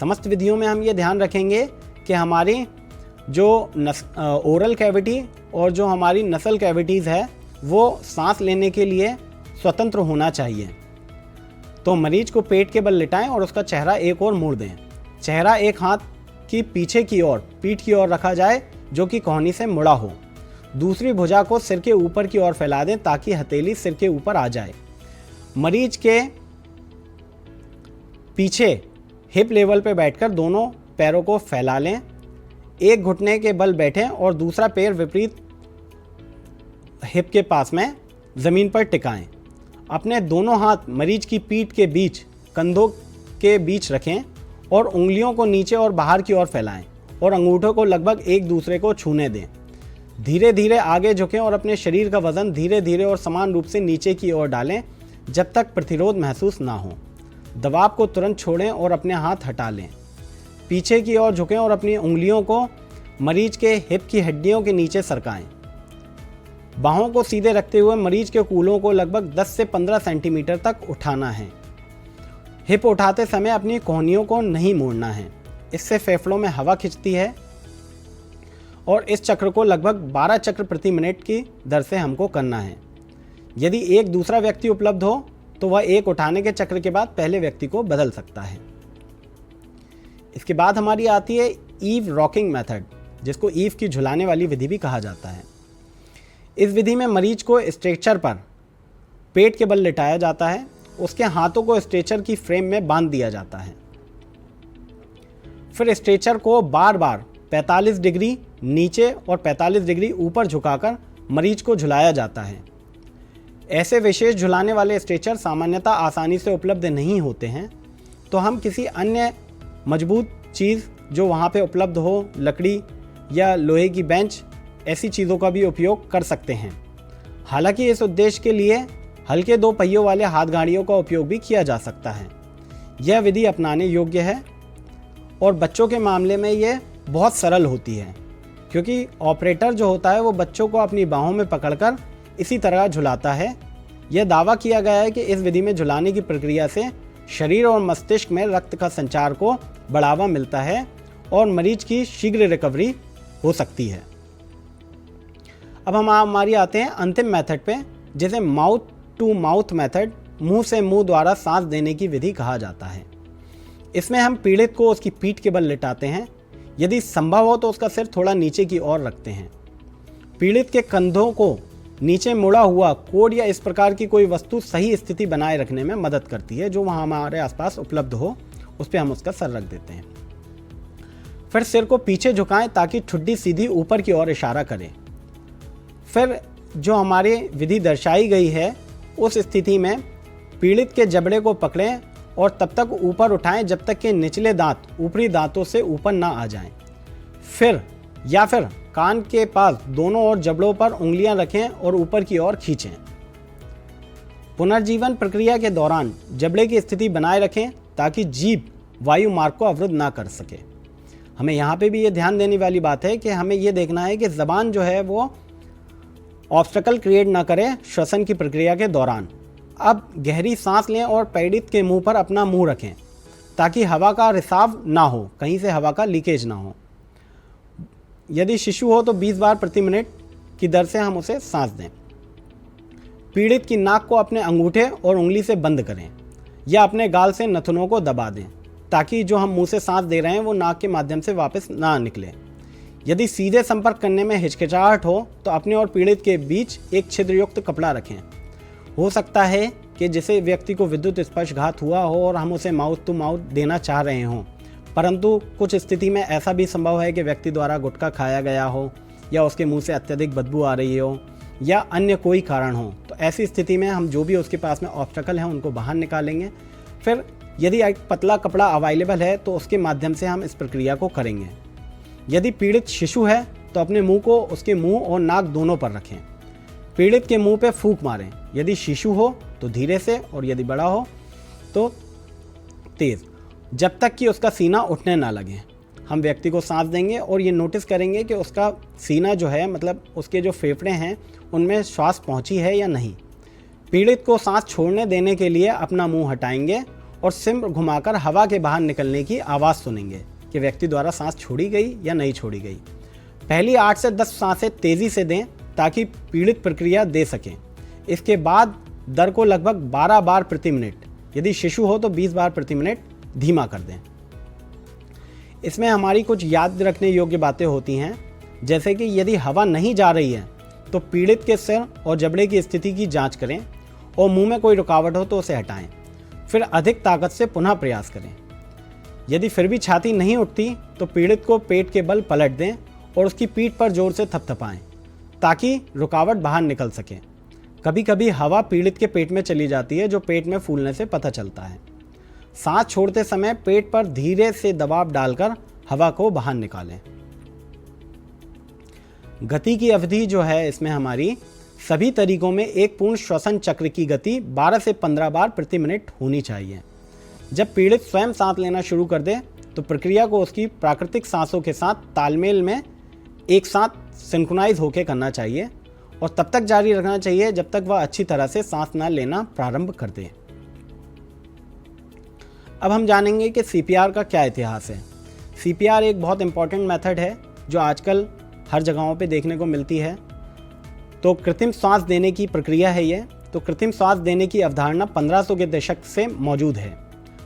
समस्त विधियों में हम ये ध्यान रखेंगे कि हमारी जो ओरल कैविटी और जो हमारी नसल कैविटीज़ है वो सांस लेने के लिए स्वतंत्र होना चाहिए। तो मरीज को पेट के बल लिटाएं और उसका चेहरा एक ओर मोड़ दें। चेहरा एक हाथ की पीछे की ओर पीठ की ओर रखा जाए जो कि कोहनी से मुड़ा हो। दूसरी भुजा को सिर के ऊपर की ओर फैला दें ताकि हथेली सिर के ऊपर आ जाए। मरीज के पीछे हिप लेवल पर बैठकर दोनों पैरों को फैला लें। एक घुटने के बल बैठें और दूसरा पैर विपरीत हिप के पास में ज़मीन पर टिकाएं। अपने दोनों हाथ मरीज की पीठ के बीच कंधों के बीच रखें और उंगलियों को नीचे और बाहर की ओर फैलाएं और अंगूठों को लगभग एक दूसरे को छूने दें। धीरे धीरे आगे झुकें और अपने शरीर का वजन धीरे धीरे और समान रूप से नीचे की ओर डालें जब तक प्रतिरोध महसूस ना हो। दबाव को तुरंत छोड़ें और अपने हाथ हटा लें। पीछे की ओर झुकें और अपनी उंगलियों को मरीज के हिप की हड्डियों के नीचे सरकाएं। बाहों को सीधे रखते हुए मरीज के कूल्हों को लगभग 10 से 15 सेंटीमीटर तक उठाना है। हिप उठाते समय अपनी कोहनियों को नहीं मोड़ना है, इससे फेफड़ों में हवा खिंचती है और इस चक्र को लगभग 12 चक्र प्रति मिनट की दर से हमको करना है। यदि एक दूसरा व्यक्ति उपलब्ध हो तो वह एक उठाने के चक्र के बाद पहले व्यक्ति को बदल सकता है। इसके बाद हमारी आती है ईव रॉकिंग मेथड, जिसको ईव की झुलाने वाली विधि भी कहा जाता है। इस विधि में मरीज को स्ट्रेचर पर पेट के बल लिटाया जाता है। उसके हाथों को स्ट्रेचर की फ्रेम में बांध दिया जाता है। फिर स्ट्रेचर को बार बार 45 डिग्री नीचे और 45 डिग्री ऊपर झुकाकर मरीज को झुलाया जाता है। ऐसे विशेष झुलाने वाले स्ट्रेचर सामान्यतः आसानी से उपलब्ध नहीं होते हैं, तो हम किसी अन्य मजबूत चीज़ जो वहाँ पे उपलब्ध हो, लकड़ी या लोहे की बेंच, ऐसी चीज़ों का भी उपयोग कर सकते हैं। हालांकि इस उद्देश्य के लिए हल्के 2 पहियों वाले हाथ गाड़ियों का उपयोग भी किया जा सकता है। यह विधि अपनाने योग्य है और बच्चों के मामले में यह बहुत सरल होती है, क्योंकि ऑपरेटर जो होता है वो बच्चों को अपनी बाहों में पकड़कर इसी तरह झुलाता है। यह दावा किया गया है कि इस विधि में झुलाने की प्रक्रिया से शरीर और मस्तिष्क में रक्त का संचार को बढ़ावा मिलता है और मरीज की शीघ्र रिकवरी हो सकती है। अब हम हमारी आते हैं अंतिम मेथड पे, जिसे माउथ टू माउथ मेथड, मुंह से मुंह द्वारा सांस देने की विधि कहा जाता है। इसमें हम पीड़ित को उसकी पीठ के बल लिटाते हैं। यदि संभव हो तो उसका सिर थोड़ा नीचे की ओर रखते हैं। पीड़ित के कंधों को नीचे मुड़ा हुआ कोड या इस प्रकार की कोई वस्तु सही स्थिति बनाए रखने में मदद करती है, जो वहाँ हमारे आसपास उपलब्ध हो, उस पर हम उसका सर रख देते हैं। फिर सिर को पीछे झुकाएं ताकि ठुड्डी सीधी ऊपर की ओर इशारा करे। फिर जो हमारी विधि दर्शाई गई है उस स्थिति में पीड़ित के जबड़े को पकड़ें और तब तक ऊपर उठाएं जब तक कि निचले दांत ऊपरी दांतों से ऊपर ना आ जाएं। फिर कान के पास दोनों ओर जबड़ों पर उंगलियां रखें और ऊपर की ओर खींचें। पुनर्जीवन प्रक्रिया के दौरान जबड़े की स्थिति बनाए रखें ताकि जीभ वायु मार्ग को अवरुद्ध ना कर सके। हमें यहाँ पे भी ये ध्यान देने वाली बात है कि हमें ये देखना है कि ज़बान जो है वो ऑब्स्टेकल क्रिएट ना करे श्वसन की प्रक्रिया के दौरान। अब गहरी सांस लें और पीड़ित के मुंह पर अपना मुंह रखें ताकि हवा का रिसाव ना हो, कहीं से हवा का लीकेज ना हो। यदि शिशु हो तो 20 बार प्रति मिनट की दर से हम उसे सांस दें। पीड़ित की नाक को अपने अंगूठे और उंगली से बंद करें या अपने गाल से नथुनों को दबा दें ताकि जो हम मुंह से सांस दे रहे हैं वो नाक के माध्यम से वापस ना निकले। यदि सीधे संपर्क करने में हिचकिचाहट हो तो अपने और पीड़ित के बीच एक छिद्रयुक्त कपड़ा रखें। हो सकता है कि जिसे व्यक्ति को विद्युत स्पर्शघात हुआ हो और हम उसे माउथ टू माउथ देना चाह रहे हों, परंतु कुछ स्थिति में ऐसा भी संभव है कि व्यक्ति द्वारा गुटखा खाया गया हो या उसके मुंह से अत्यधिक बदबू आ रही हो या अन्य कोई कारण हो। तो ऐसी स्थिति में हम जो भी उसके पास में ऑब्स्टेकल हैं उनको बाहर निकालेंगे। फिर यदि एक पतला कपड़ा अवेलेबल है तो उसके माध्यम से हम इस प्रक्रिया को करेंगे। यदि पीड़ित शिशु है तो अपने मुंह को उसके मुंह और नाक दोनों पर रखें। पीड़ित के मुंह पे फूंक मारें। यदि शिशु हो तो धीरे से और यदि बड़ा हो तो तेज़, जब तक कि उसका सीना उठने ना लगे। हम व्यक्ति को सांस देंगे और ये नोटिस करेंगे कि उसका सीना जो है, मतलब उसके जो फेफड़े हैं उनमें श्वास पहुंची है या नहीं। पीड़ित को सांस छोड़ने देने के लिए अपना मुंह हटाएंगे और सिर घुमाकर हवा के बाहर निकलने की आवाज़ सुनेंगे कि व्यक्ति द्वारा सांस छोड़ी गई या नहीं छोड़ी गई। पहली 8 से 10 सांसें तेज़ी से दें ताकि पीड़ित प्रक्रिया दे सकें। इसके बाद दर को लगभग 12 बार प्रति मिनट, यदि शिशु हो तो 20 बार प्रति मिनट धीमा कर दें। इसमें हमारी कुछ याद रखने योग्य बातें होती हैं, जैसे कि यदि हवा नहीं जा रही है तो पीड़ित के सिर और जबड़े की स्थिति की जांच करें और मुंह में कोई रुकावट हो तो उसे हटाएं। फिर अधिक ताकत से पुनः प्रयास करें। यदि फिर भी छाती नहीं उठती तो पीड़ित को पेट के बल पलट दें और उसकी पीठ पर जोर से थपथपाएं। ताकि रुकावट बाहर निकल सके। कभी कभी हवा पीड़ित के पेट में चली जाती है, जो पेट में फूलने से पता चलता है। सांस छोड़ते समय पेट पर धीरे से दबाव डालकर हवा को बाहर निकालें। गति की अवधि जो है इसमें हमारी सभी तरीकों में एक पूर्ण श्वसन चक्र की गति 12 से 15 बार प्रति मिनट होनी चाहिए। जब पीड़ित स्वयं सांस लेना शुरू कर दे तो प्रक्रिया को उसकी प्राकृतिक सांसों के साथ तालमेल में एक साथ सिंक्रोनाइज होकर करना चाहिए और तब तक जारी रखना चाहिए जब तक वह अच्छी तरह से सांस न लेना प्रारंभ कर दे। अब हम जानेंगे कि सीपीआर का क्या इतिहास है। सीपीआर एक बहुत इंपॉर्टेंट मेथड है जो आजकल हर जगहों पे देखने को मिलती है। तो कृत्रिम श्वास देने की प्रक्रिया है ये। तो कृत्रिम श्वास देने की अवधारणा 1500 के दशक से मौजूद है।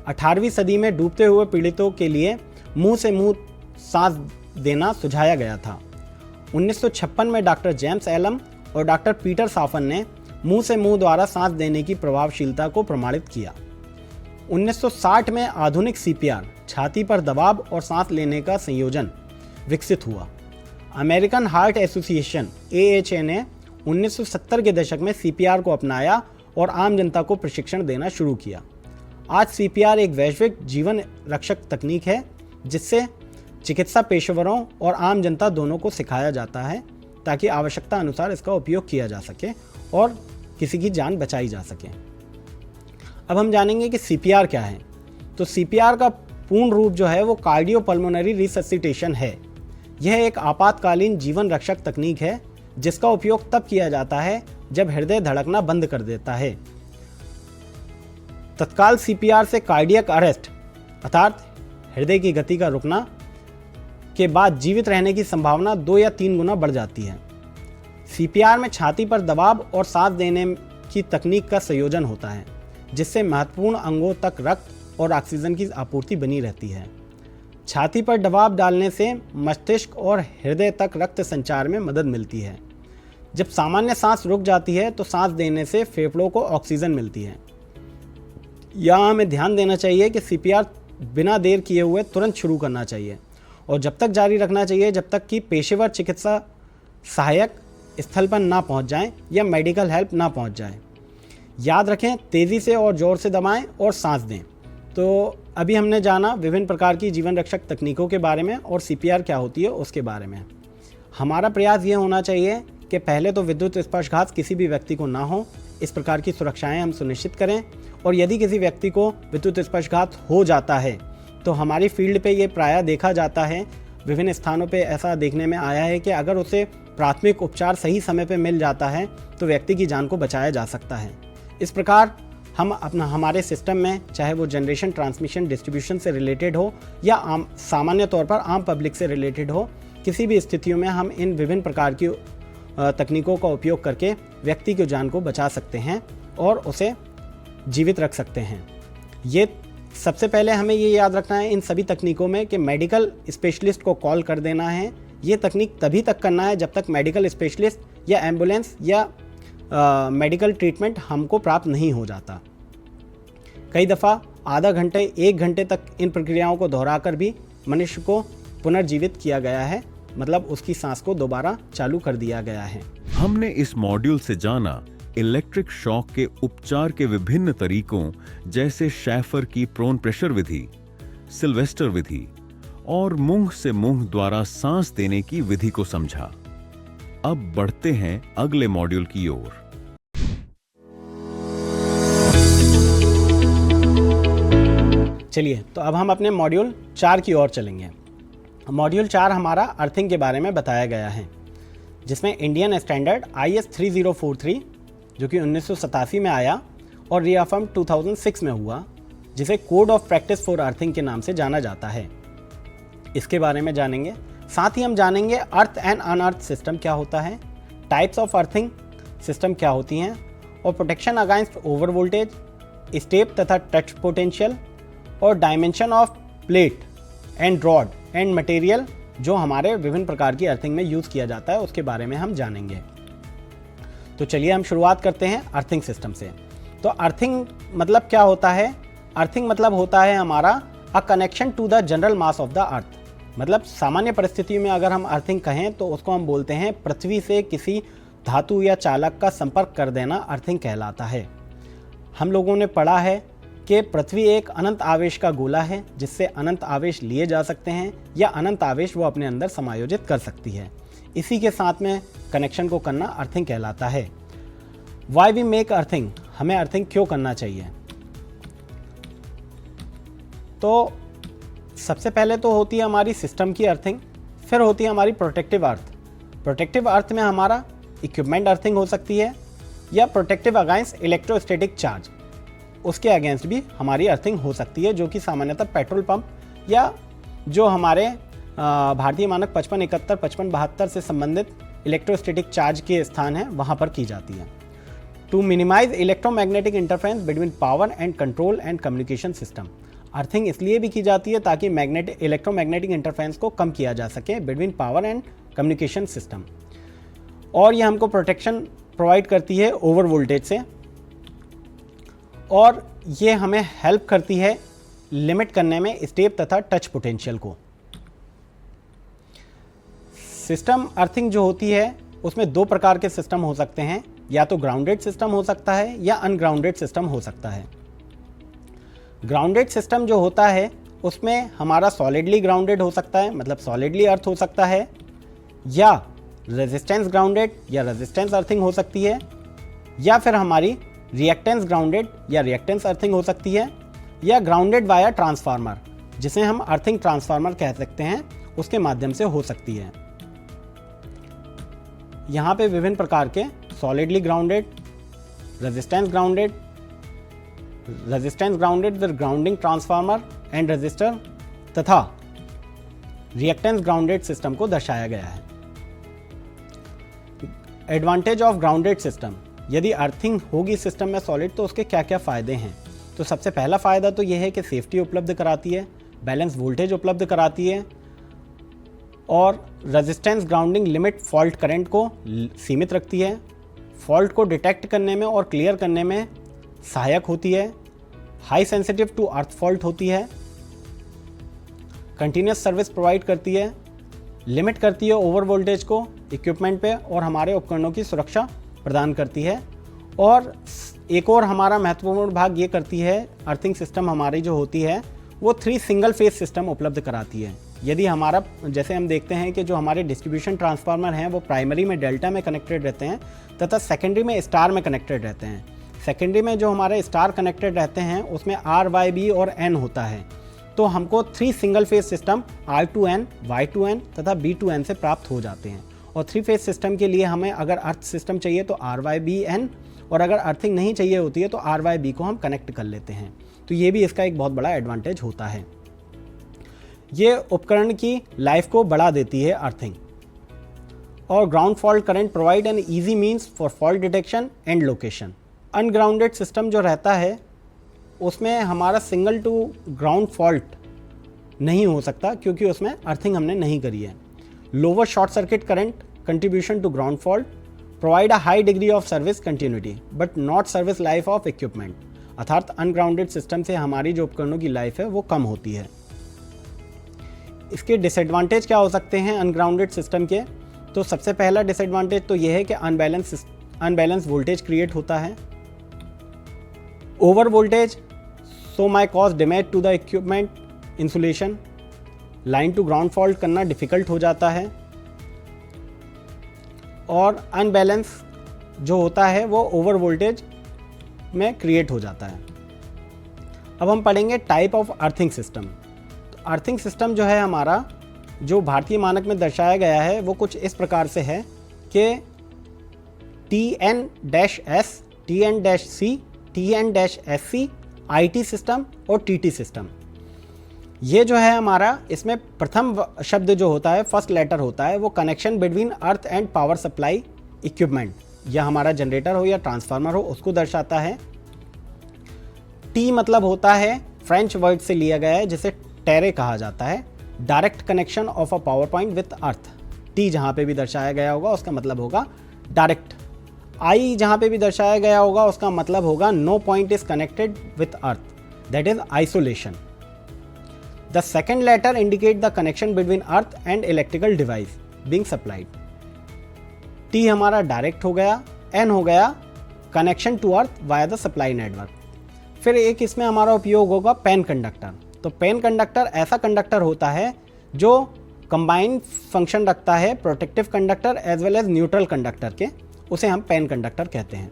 18वीं सदी में डूबते हुए पीड़ितों के लिए मुंह से मुंह सांस देना सुझाया गया था। 1956 में डॉक्टर जेम्स एलम और डॉक्टर पीटर साफन ने मुंह से मुंह द्वारा सांस देने की प्रभावशीलता को प्रमाणित किया। 1960 में आधुनिक सीपीआर छाती पर दबाव और सांस लेने का संयोजन विकसित हुआ। अमेरिकन हार्ट एसोसिएशन AHA ने 1970 के दशक में सीपीआर को अपनाया और आम जनता को प्रशिक्षण देना शुरू किया। आज सीपीआर एक वैश्विक जीवन रक्षक तकनीक है जिससे चिकित्सा पेशेवरों और आम जनता दोनों को सिखाया जाता है ताकि आवश्यकता अनुसार इसका उपयोग किया जा सके और किसी की जान बचाई जा सके। अब हम जानेंगे कि सीपीआर क्या है। तो सीपीआर का पूर्ण रूप जो है वो कार्डियोपल्मोनरी रिससिटेशन है। यह एक आपातकालीन जीवन रक्षक तकनीक है जिसका उपयोग तब किया जाता है जब हृदय धड़कना बंद कर देता है। तत्काल सीपीआर से कार्डियक अरेस्ट अर्थात हृदय की गति का रुकना के बाद जीवित रहने की संभावना 2 या 3 गुना बढ़ जाती है। सीपीआर में छाती पर दबाव और सांस देने की तकनीक का संयोजन होता है जिससे महत्वपूर्ण अंगों तक रक्त और ऑक्सीजन की आपूर्ति बनी रहती है। छाती पर दबाव डालने से मस्तिष्क और हृदय तक रक्त संचार में मदद मिलती है। जब सामान्य सांस रुक जाती है तो सांस देने से फेफड़ों को ऑक्सीजन मिलती है। यहाँ हमें ध्यान देना चाहिए कि सीपीआर बिना देर किए हुए तुरंत शुरू करना चाहिए और जब तक जारी रखना चाहिए जब तक कि पेशेवर चिकित्सा सहायक स्थल पर ना पहुँच जाएं या मेडिकल हेल्प ना पहुँच जाए। याद रखें, तेज़ी से और ज़ोर से दबाएं और सांस दें। तो अभी हमने जाना विभिन्न प्रकार की जीवन रक्षक तकनीकों के बारे में और सीपीआर क्या होती है उसके बारे में। हमारा प्रयास ये होना चाहिए कि पहले तो विद्युत स्पर्शघात किसी भी व्यक्ति को ना हो, इस प्रकार की सुरक्षाएं हम सुनिश्चित करें और यदि किसी व्यक्ति को विद्युत स्पर्शघात हो जाता है तो हमारी फील्ड पे ये प्रायः देखा जाता है, विभिन्न स्थानों पे ऐसा देखने में आया है कि अगर उसे प्राथमिक उपचार सही समय पे मिल जाता है तो व्यक्ति की जान को बचाया जा सकता है। इस प्रकार हम हमारे सिस्टम में चाहे वो जनरेशन, ट्रांसमिशन, डिस्ट्रीब्यूशन से रिलेटेड हो या सामान्य तौर पर आम पब्लिक से रिलेटेड हो, किसी भी स्थितियों में हम इन विभिन्न प्रकार की तकनीकों का उपयोग करके व्यक्ति की जान को बचा सकते हैं और उसे जीवित रख सकते हैं। ये सबसे पहले हमें ये याद रखना है इन सभी तकनीकों में कि मेडिकल स्पेशलिस्ट को कॉल कर देना है। ये तकनीक तभी तक करना है जब तक मेडिकल स्पेशलिस्ट या एम्बुलेंस या मेडिकल ट्रीटमेंट हमको प्राप्त नहीं हो जाता। कई दफ़ा आधा घंटे 1 घंटे तक इन प्रक्रियाओं को दोहराकर भी मनुष्य को पुनर्जीवित किया गया है, मतलब उसकी सांस को दोबारा चालू कर दिया गया है। हमने इस मॉड्यूल से जाना इलेक्ट्रिक शॉक के उपचार के विभिन्न तरीकों जैसे शैफर की प्रोन प्रेशर विधि, सिल्वेस्टर विधि और मुंह से मुंह द्वारा सांस देने की विधि को समझा। अब बढ़ते हैं अगले मॉड्यूल की ओर। चलिए, तो अब हम अपने मॉड्यूल 4 की ओर चलेंगे। मॉड्यूल 4 हमारा अर्थिंग के बारे में बताया गया है, जिसमें इंडियन स्टैंडर्ड IS 3043 जो कि 1987 में आया और रीअफर्म 2006 में हुआ, जिसे code of practice for earthing के नाम से जाना जाता है, इसके बारे में जानेंगे। साथ ही हम जानेंगे अर्थ एंड अनअर्थ सिस्टम क्या होता है, टाइप्स ऑफ अर्थिंग सिस्टम क्या होती हैं और protection against over voltage, step तथा टच पोटेंशियल और dimension of plate and rod and material जो हमारे विभिन्न प्रकार की अर्थिंग में यूज़ किया जाता है उसके बारे में हम जानेंगे। तो चलिए हम शुरुआत करते हैं अर्थिंग सिस्टम से। तो अर्थिंग मतलब क्या होता है? अर्थिंग मतलब होता है हमारा a connection to the general mass of the earth, मतलब सामान्य परिस्थितियों में अगर हम अर्थिंग कहें तो उसको हम बोलते हैं पृथ्वी से किसी धातु या चालक का संपर्क कर देना अर्थिंग कहलाता है। हम लोगों ने पढ़ा है कि पृथ्वी एक अनंत आवेश का गोला है जिससे अनंत आवेश लिए जा सकते हैं या अनंत आवेश वो अपने अंदर समायोजित कर सकती है। इसी के साथ में कनेक्शन को करना अर्थिंग कहलाता है। वाई वी मेक अर्थिंग, हमें अर्थिंग क्यों करना चाहिए? तो सबसे पहले तो होती है हमारी सिस्टम की अर्थिंग, फिर होती है हमारी प्रोटेक्टिव अर्थ। प्रोटेक्टिव अर्थ में हमारा इक्विपमेंट अर्थिंग हो सकती है या प्रोटेक्टिव अगेंस्ट इलेक्ट्रोस्टैटिक चार्ज, उसके अगेंस्ट भी हमारी अर्थिंग हो सकती है, जो कि सामान्यतः पेट्रोल पंप या जो हमारे भारतीय मानक 5571 5572 से संबंधित इलेक्ट्रोस्टैटिक चार्ज के स्थान हैं वहाँ पर की जाती है। To minimize electromagnetic interference between power and control and communication system, earthing इसलिए भी की जाती है ताकि इलेक्ट्रोमैग्नेटिक इंटरफेरेंस को कम किया जा सके between power and communication system, और ये हमको प्रोटेक्शन प्रोवाइड करती है ओवर वोल्टेज से, और ये हमें हेल्प करती है लिमिट करने में स्टेप तथा टच पोटेंशियल को। सिस्टम अर्थिंग जो होती है उसमें दो प्रकार के सिस्टम हो सकते हैं, या तो ग्राउंडेड सिस्टम हो सकता है या अनग्राउंडेड सिस्टम हो सकता है। ग्राउंडेड सिस्टम जो होता है उसमें हमारा सॉलिडली ग्राउंडेड हो सकता है, मतलब सॉलिडली अर्थ हो सकता है, या रेजिस्टेंस ग्राउंडेड या रेजिस्टेंस अर्थिंग हो सकती है, या फिर हमारी रिएक्टेंस ग्राउंडेड या रिएक्टेंस अर्थिंग हो सकती है, या ग्राउंडेड वाया ट्रांसफार्मर जिसे हम अर्थिंग ट्रांसफार्मर कह सकते हैं, उसके माध्यम से हो सकती है। यहाँ पे विभिन्न प्रकार के solidly grounded, resistance grounded with grounding transformer and resistor तथा रिएक्टेंस ग्राउंडेड सिस्टम को दर्शाया गया है। एडवांटेज ऑफ ग्राउंडेड सिस्टम, यदि अर्थिंग होगी सिस्टम में सॉलिड तो उसके क्या क्या फ़ायदे हैं? तो सबसे पहला फ़ायदा तो यह है कि सेफ्टी उपलब्ध कराती है, बैलेंस वोल्टेज उपलब्ध कराती है, और resistance grounding limit fault current को सीमित रखती है, फॉल्ट को डिटेक्ट करने में और क्लियर करने में सहायक होती है, high sensitive to earth fault होती है, कंटिन्यूस सर्विस प्रोवाइड करती है, लिमिट करती है ओवर वोल्टेज को इक्विपमेंट पे और हमारे उपकरणों की सुरक्षा प्रदान करती है। और एक और हमारा महत्वपूर्ण भाग ये करती है, अर्थिंग सिस्टम हमारी जो होती है वो 3 सिंगल फेज सिस्टम उपलब्ध कराती है। यदि हमारा, जैसे हम देखते हैं कि जो हमारे डिस्ट्रीब्यूशन ट्रांसफार्मर हैं वो प्राइमरी में डेल्टा में कनेक्टेड रहते हैं तथा सेकेंडरी में स्टार में कनेक्टेड रहते हैं। सेकेंडरी में जो हमारे स्टार कनेक्टेड रहते हैं उसमें RYB और N होता है, तो हमको 3 single phase system R2N, Y2N तथा B2N से प्राप्त हो जाते हैं। और 3 फेज सिस्टम के लिए हमें अगर अर्थ सिस्टम चाहिए तो RYBN, और अगर अर्थिंग नहीं चाहिए होती है तो RYB को हम कनेक्ट कर लेते हैं। तो ये भी इसका एक बहुत बड़ा एडवांटेज होता है। ये उपकरण की लाइफ को बढ़ा देती है अर्थिंग। और ground fault current provide an easy means for fault detection and location. Ungrounded system जो रहता है उसमें हमारा सिंगल टू ग्राउंड फॉल्ट नहीं हो सकता क्योंकि उसमें अर्थिंग हमने नहीं करी है। Lower short circuit current contribution to ground fault provide a high degree of service continuity but not service life of equipment, अर्थात अनग्राउंडेड सिस्टम से हमारी जो उपकरणों की लाइफ है वो कम होती है। इसके डिसएडवांटेज क्या हो सकते हैं अनग्राउंडेड सिस्टम के? तो सबसे पहला डिसएडवांटेज तो यह है कि अनबैलेंस वोल्टेज क्रिएट होता है। Over voltage so may cause damage to the equipment insulation, line to ground fault करना डिफिकल्ट हो जाता है। और अनबैलेंस जो होता है वो ओवर वोल्टेज में क्रिएट हो जाता है। अब हम पढ़ेंगे टाइप ऑफ अर्थिंग सिस्टम। तो अर्थिंग सिस्टम जो है हमारा, जो भारतीय मानक में दर्शाया गया है वो कुछ इस प्रकार से है कि TN-S, TN-C, TN-SC, IT system और TT सिस्टम। ये जो है हमारा, इसमें प्रथम शब्द जो होता है, फर्स्ट लेटर होता है, वो connection between earth and power supply equipment, या हमारा जनरेटर हो या ट्रांसफार्मर हो, उसको दर्शाता है। T मतलब होता है फ्रेंच वर्ड से लिया गया है जिसे टेरे कहा जाता है, direct connection of a power point with earth. T जहाँ पे भी दर्शाया गया होगा उसका मतलब होगा डायरेक्ट। I जहाँ पे भी दर्शाया गया होगा उसका मतलब होगा no point is connected with earth, that is isolation. The second letter indicate the connection between earth and electrical device being supplied. T हमारा डायरेक्ट हो गया, एन हो गया connection to earth via the supply network. फिर एक इसमें हमारा उपयोग होगा पेन कंडक्टर। तो पेन कंडक्टर ऐसा कंडक्टर होता है जो कंबाइंड फंक्शन रखता है protective conductor as well as neutral conductor के, उसे हम पेन कंडक्टर कहते हैं।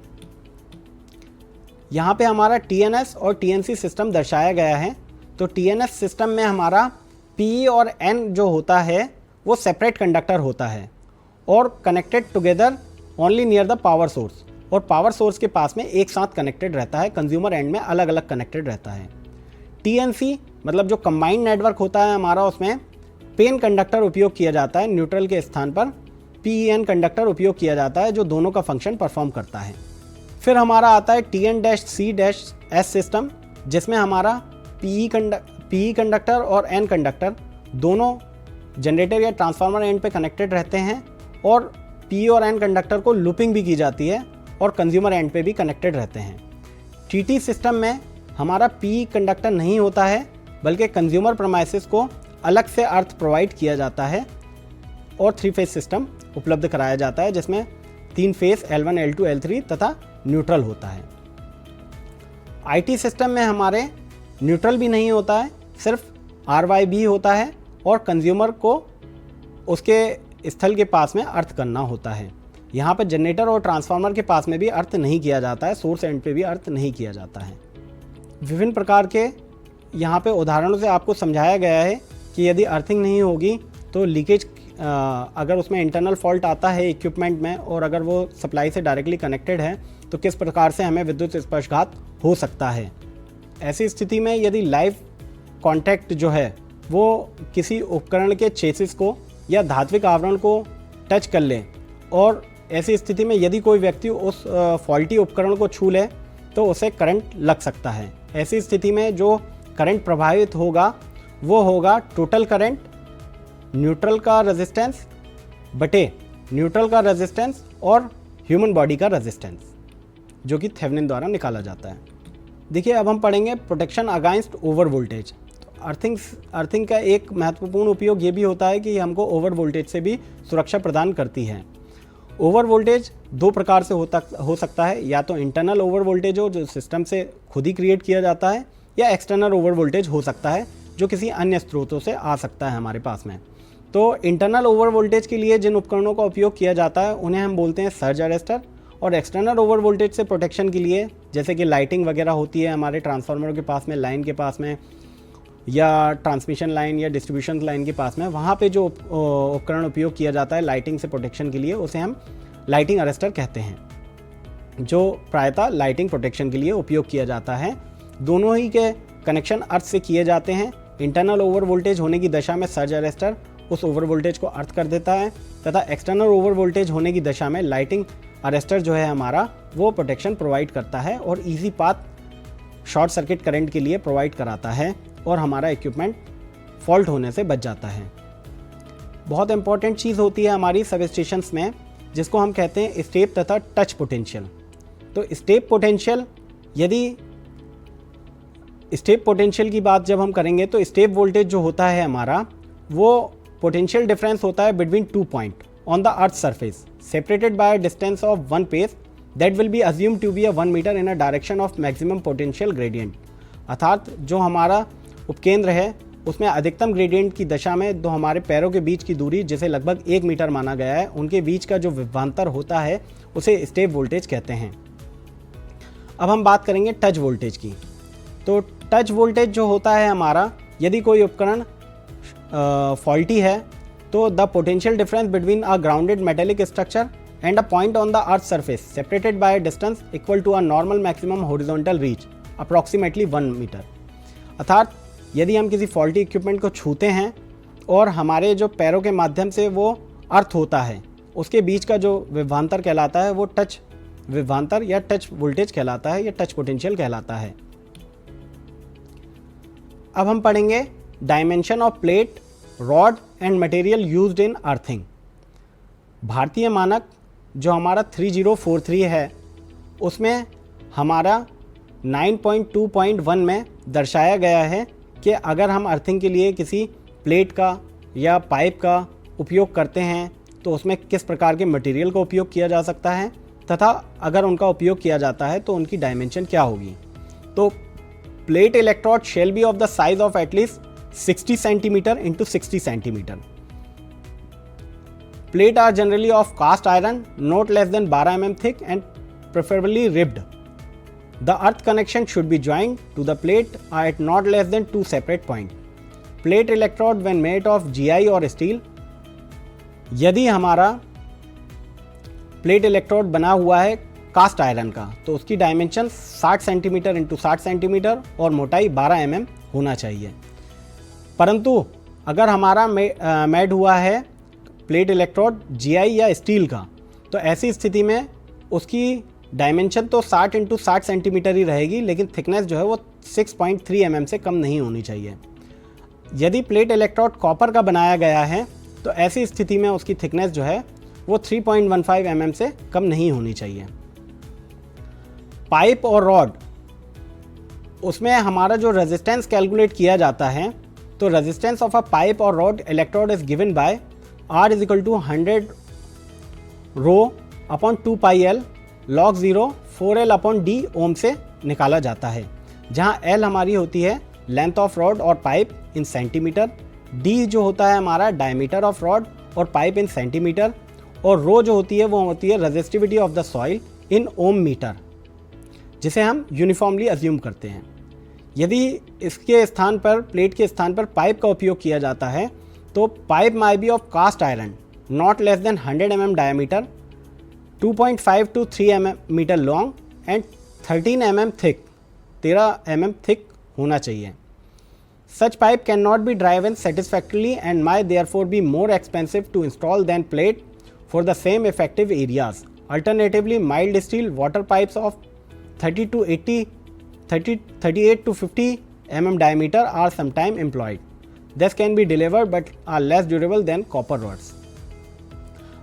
यहाँ पे हमारा TNS और TNC सिस्टम दर्शाया गया है। तो TNS सिस्टम में हमारा P और N जो होता है वो सेपरेट कंडक्टर होता है और connected together only near the power source, और पावर सोर्स के पास में एक साथ कनेक्टेड रहता है, कंज्यूमर एंड में अलग अलग कनेक्टेड रहता है। TNC मतलब जो कंबाइंड नेटवर्क होता है हमारा, उसमें पेन कंडक्टर उपयोग किया जाता है, न्यूट्रल के स्थान पर PEN कंडक्टर उपयोग किया जाता है जो दोनों का फंक्शन परफॉर्म करता है। फिर हमारा आता है TN-C-S सिस्टम, जिसमें हमारा PE कंडक्टर और N कंडक्टर दोनों जनरेटर या ट्रांसफार्मर एंड पे कनेक्टेड रहते हैं, और PE और N कंडक्टर को लूपिंग भी की जाती है और कंज्यूमर एंड पे भी कनेक्टेड रहते हैं। TT सिस्टम में हमारा PE कंडक्टर नहीं होता है, बल्कि कंज्यूमर प्रेमाइसेस को अलग से अर्थ प्रोवाइड किया जाता है और 3 फेज सिस्टम उपलब्ध कराया जाता है, जिसमें 3 फेज L1, L2, L3 तथा न्यूट्रल होता है। IT सिस्टम में हमारे न्यूट्रल भी नहीं होता है, सिर्फ RYB होता है और कंज्यूमर को उसके स्थल के पास में अर्थ करना होता है। यहाँ पर जनरेटर और ट्रांसफार्मर के पास में भी अर्थ नहीं किया जाता है, सोर्स एंड पे भी अर्थ नहीं किया जाता है। विभिन्न प्रकार के यहाँ पे उदाहरणों से आपको समझाया गया है कि यदि अर्थिंग नहीं होगी तो लीकेज, अगर उसमें इंटरनल फॉल्ट आता है इक्विपमेंट में और अगर वो सप्लाई से डायरेक्टली कनेक्टेड है तो किस प्रकार से हमें विद्युत स्पर्शघात हो सकता है। ऐसी स्थिति में यदि लाइव कॉन्टैक्ट जो है वो किसी उपकरण के चेसिस को या धात्विक आवरण को टच कर ले, और ऐसी स्थिति में यदि कोई व्यक्ति उस फॉल्टी उपकरण को छू ले तो उसे करंट लग सकता है। ऐसी स्थिति में जो करंट प्रभावित होगा वो होगा टोटल करंट न्यूट्रल का रेजिस्टेंस बटे न्यूट्रल का रेजिस्टेंस और ह्यूमन बॉडी का रेजिस्टेंस, जो कि थेवेनिन द्वारा निकाला जाता है। देखिए अब हम पढ़ेंगे प्रोटेक्शन अगेंस्ट ओवर वोल्टेज। तो अर्थिंग का एक महत्वपूर्ण उपयोग ये भी होता है कि हमको ओवर वोल्टेज से भी सुरक्षा प्रदान करती है। ओवर वोल्टेज 2 प्रकार से हो सकता है, या तो इंटरनल ओवर वोल्टेज हो जो सिस्टम से खुद ही क्रिएट किया जाता है, या एक्सटर्नल ओवर वोल्टेज हो सकता है जो किसी अन्य स्रोतों से आ सकता है हमारे पास में। तो इंटरनल ओवर वोल्टेज के लिए जिन उपकरणों का उपयोग किया जाता है उन्हें हम बोलते हैं सर्ज अरेस्टर, और एक्सटर्नल ओवर वोल्टेज से प्रोटेक्शन के लिए जैसे कि लाइटिंग वगैरह होती है हमारे ट्रांसफार्मर के पास में, लाइन के पास में, या ट्रांसमिशन लाइन या डिस्ट्रीब्यूशन लाइन के पास में, वहाँ पे जो उपकरण उपयोग किया जाता है लाइटिंग से प्रोटेक्शन के लिए उसे हम लाइटिंग अरेस्टर कहते हैं, जो प्रायतः लाइटिंग प्रोटेक्शन के लिए उपयोग किया जाता है। दोनों ही के कनेक्शन अर्थ से किए जाते हैं। इंटरनल ओवर वोल्टेज होने की दशा में सर्ज अरेस्टर उस ओवर वोल्टेज को अर्थ कर देता है, तथा एक्सटर्नल ओवर वोल्टेज होने की दशा में लाइटिंग अरेस्टर जो है हमारा वो प्रोटेक्शन प्रोवाइड करता है और easy path short circuit current के लिए प्रोवाइड कराता है, और हमारा इक्विपमेंट फॉल्ट होने से बच जाता है। बहुत इंपॉर्टेंट चीज़ होती है हमारी सब स्टेशंस में, जिसको हम कहते हैं स्टेप तथा टच पोटेंशियल। तो स्टेप पोटेंशियल, यदि स्टेप पोटेंशियल की बात जब हम करेंगे तो स्टेप वोल्टेज जो होता है हमारा वो पोटेंशियल डिफरेंस होता है between 2 point on the earth surface separated by a distance of 1 pace that will be assumed to be a 1 metre in a direction of maximum potential gradient. अर्थात जो हमारा उपकेंद्र है उसमें अधिकतम ग्रेडियंट की दशा में दो हमारे पैरों के बीच की दूरी, जिसे लगभग 1 मीटर माना गया है, उनके बीच का जो विभवांतर होता है उसे स्टेप वोल्टेज कहते हैं। अब हम बात करेंगे टच वोल्टेज की। तो टच वोल्टेज जो होता है हमारा, यदि कोई उपकरण फॉल्टी है तो the potential difference between a grounded metallic structure and a point on the earth surface separated by a distance equal to a normal maximum horizontal reach approximately 1 metre. अर्थात यदि हम किसी फॉल्टी इक्विपमेंट को छूते हैं और हमारे जो पैरों के माध्यम से वो अर्थ होता है, उसके बीच का जो विभवांतर कहलाता है वो टच विभवांतर या टच वोल्टेज कहलाता है या टच पोटेंशियल कहलाता है। अब हम पढ़ेंगे dimension of plate, rod and material used in earthing. भारतीय मानक जो हमारा 3043 है उसमें हमारा 9.2.1 में दर्शाया गया है कि अगर हम अर्थिंग के लिए किसी प्लेट का या पाइप का उपयोग करते हैं तो उसमें किस प्रकार के मटेरियल का उपयोग किया जा सकता है तथा अगर उनका उपयोग किया जाता है तो उनकी डायमेंशन क्या होगी। तो plate electrode shall be of the size of at least 60 centimetre into 60 centimetre. Plate are generally of cast iron not less than 12 mm thick and preferably ribbed. The earth connection should be joined to the plate at not less than 2 separate points. Plate electrode when made of GI or steel. यदि हमारा plate electrode बना हुआ है cast iron का तो उसकी dimension 60 centimetre into 60 centimetre और मोटाई 12 mm होना चाहिए। परंतु अगर हमारा मेड हुआ है प्लेट इलेक्ट्रोड GI या स्टील का तो ऐसी स्थिति में उसकी डायमेंशन तो 60 इंटू 60 सेंटीमीटर ही रहेगी, लेकिन थिकनेस जो है वो 6.3 mm से कम नहीं होनी चाहिए। यदि प्लेट इलेक्ट्रोड कॉपर का बनाया गया है तो ऐसी स्थिति में उसकी थिकनेस जो है वो 3.15 mm से कम नहीं होनी चाहिए। पाइप और रॉड, उसमें हमारा जो रेजिस्टेंस कैलकुलेट किया जाता है तो रेजिस्टेंस ऑफ अ पाइप और rod electrode is given by R is equal to 100 rho upon 2 pi L log 0 4L upon D ओम से निकाला जाता है, जहाँ L हमारी होती है लेंथ ऑफ रॉड और पाइप इन सेंटीमीटर, D जो होता है हमारा डायमीटर ऑफ रॉड और पाइप इन सेंटीमीटर, और रो जो होती है वो होती है resistivity of the soil in Om metre, जिसे हम यूनिफॉर्मली अज्यूम करते हैं। यदि इसके स्थान पर प्लेट के स्थान पर पाइप का उपयोग किया जाता है तो pipe may be of cast iron not less than 100 mm diameter, 2.5 to 3 mm long and 13 mm thick, 13 mm thick होना चाहिए। Such pipe can not be driven satisfactorily and may therefore be more expensive to install than plate for the same effective areas. Alternatively mild steel water pipes of 38 to 50 mm diameter are sometimes employed. This can be delivered but are less durable than copper rods.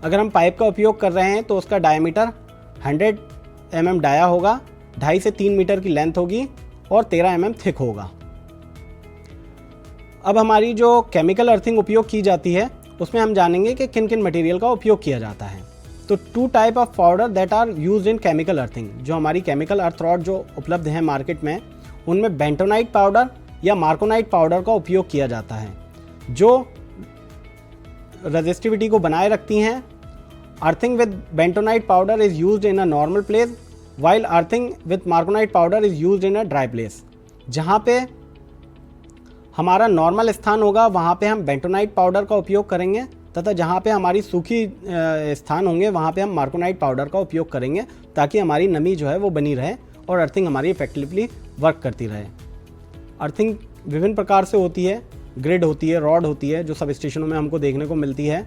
अगर हम pipe का उपयोग कर रहे हैं तो उसका diameter 100 mm dia होगा, 2.5 से 3 मीटर की लेंथ होगी और 13 mm थिक होगा। अब हमारी जो केमिकल अर्थिंग उपयोग की जाती है उसमें हम जानेंगे कि किन किन मटेरियल का उपयोग किया जाता है। तो 2 type of powder that are used in chemical earthing, जो हमारी केमिकल अर्थ रॉड जो उपलब्ध है मार्केट में, उनमें बेंटोनाइट पाउडर या मार्कोनाइट पाउडर का उपयोग किया जाता है, जो रेजिस्टिविटी को बनाए रखती हैं। Earthing with bentonite powder is used in a normal place while earthing with marconite powder is used in a dry place. जहाँ पे हमारा नॉर्मल स्थान होगा वहाँ पे हम बेंटोनाइट पाउडर का उपयोग करेंगे, तथा जहाँ पे हमारी सूखी स्थान होंगे वहाँ पे हम मार्कोनाइट पाउडर का उपयोग करेंगे, ताकि हमारी नमी जो है वो बनी रहे और अर्थिंग हमारी इफेक्टिवली वर्क करती रहे। अर्थिंग विभिन्न प्रकार से होती है, ग्रिड होती है, रॉड होती है, जो सब स्टेशनों में हमको देखने को मिलती है,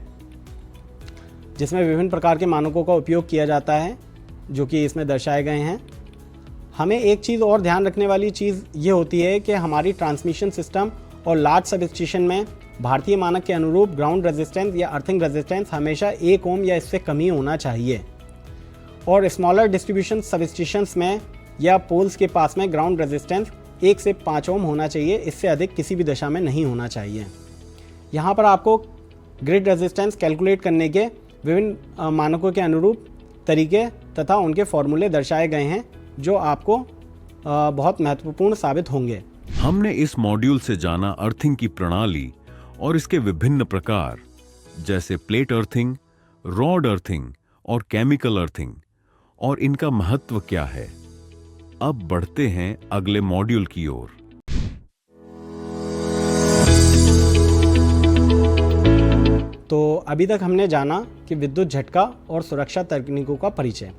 जिसमें विभिन्न प्रकार के मानकों का उपयोग किया जाता है जो कि इसमें दर्शाए गए हैं। हमें एक चीज़ और ध्यान रखने वाली चीज़ ये होती है कि हमारी ट्रांसमिशन सिस्टम और लार्ज सब स्टेशन में भारतीय मानक के अनुरूप ग्राउंड रेजिस्टेंस या अर्थिंग रेजिस्टेंस हमेशा 1 ओम या इससे कम ही होना चाहिए, और स्मॉलर डिस्ट्रीब्यूशन सब स्टेशंस में या पोल्स के पास में ग्राउंड रेजिस्टेंस 1 से 5 ओम होना चाहिए, इससे अधिक किसी भी दशा में नहीं होना चाहिए। यहाँ पर आपको ग्रिड रेजिस्टेंस कैलकुलेट करने के विभिन्न मानकों के अनुरूप तरीके तथा उनके फॉर्मूले दर्शाए गए हैं, जो आपको बहुत महत्वपूर्ण साबित होंगे। हमने इस मॉड्यूल से जाना अर्थिंग की प्रणाली और इसके विभिन्न प्रकार, जैसे प्लेट अर्थिंग, रॉड अर्थिंग और केमिकल अर्थिंग, और इनका महत्व क्या है। अब बढ़ते हैं अगले मॉड्यूल की ओर। तो अभी तक हमने जाना कि विद्युत झटका और सुरक्षा तकनीकों का परिचय।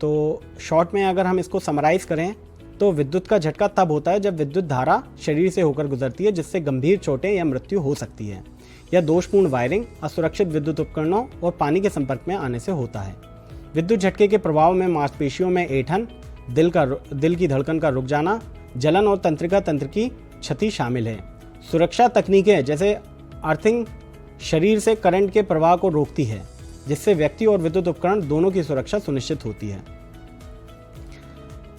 तो शॉर्ट में अगर हम इसको समराइज करें तो विद्युत का झटका तब होता है जब विद्युत धारा शरीर से होकर गुजरती है, जिससे गंभीर चोटें या मृत्यु हो सकती है, या दोषपूर्ण वायरिंग, असुरक्षित विद्युत उपकरणों और पानी के संपर्क में आने से होता है। विद्युत झटके के प्रभाव में मांसपेशियों में ऐंठन, दिल की धड़कन का रुक जाना, जलन और तंत्रिका तंत्र की क्षति शामिल है। सुरक्षा तकनीकें जैसे अर्थिंग शरीर से करंट के प्रवाह को रोकती है, जिससे व्यक्ति और विद्युत उपकरण दोनों की सुरक्षा सुनिश्चित होती है।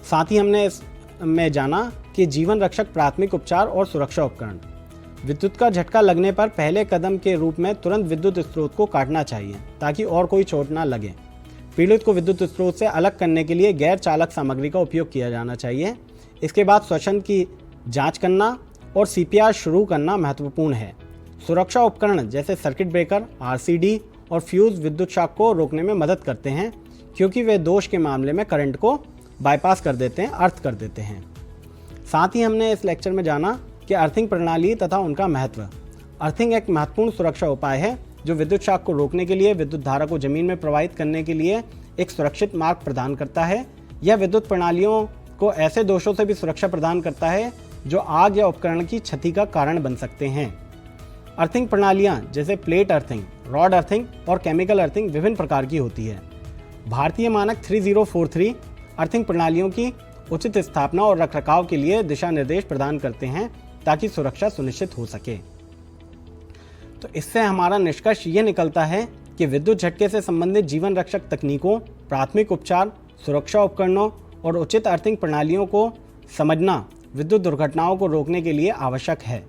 साथ ही हमने इसमें जाना कि जीवन रक्षक प्राथमिक उपचार और सुरक्षा उपकरण। विद्युत का झटका लगने पर पहले कदम के रूप में तुरंत विद्युत स्रोत को काटना चाहिए ताकि और कोई चोट ना लगे। पीड़ित को विद्युत स्रोत से अलग करने के लिए गैर चालक सामग्री का उपयोग किया जाना चाहिए। इसके बाद श्वसन की जांच करना और CPR शुरू करना महत्वपूर्ण है। सुरक्षा उपकरण जैसे सर्किट ब्रेकर, RCD और फ्यूज विद्युत शॉक को रोकने में मदद करते हैं, क्योंकि वे दोष के मामले में करंट को बाईपास कर देते हैं, अर्थ कर देते हैं। साथ ही हमने इस लेक्चर में जाना कि अर्थिंग प्रणाली तथा उनका महत्व। अर्थिंग एक महत्वपूर्ण सुरक्षा उपाय है जो विद्युत शॉक को रोकने के लिए विद्युत धारा को जमीन में प्रवाहित करने के लिए एक सुरक्षित मार्ग प्रदान करता है। यह विद्युत प्रणालियों को ऐसे दोषों से भी सुरक्षा प्रदान करता है जो आग या उपकरण की क्षति का कारण बन सकते हैं। अर्थिंग प्रणालियां जैसे प्लेट अर्थिंग, रॉड अर्थिंग और केमिकल अर्थिंग विभिन्न प्रकार की होती है। भारतीय मानक 3043 अर्थिंग प्रणालियों की उचित स्थापना और रखरखाव के लिए दिशा निर्देश प्रदान करते हैं ताकि सुरक्षा सुनिश्चित हो सके। तो इससे हमारा निष्कर्ष ये निकलता है कि विद्युत झटके से संबंधित जीवन रक्षक तकनीकों, प्राथमिक उपचार, सुरक्षा उपकरणों और उचित अर्थिंग प्रणालियों को समझना विद्युत दुर्घटनाओं को रोकने के लिए आवश्यक है।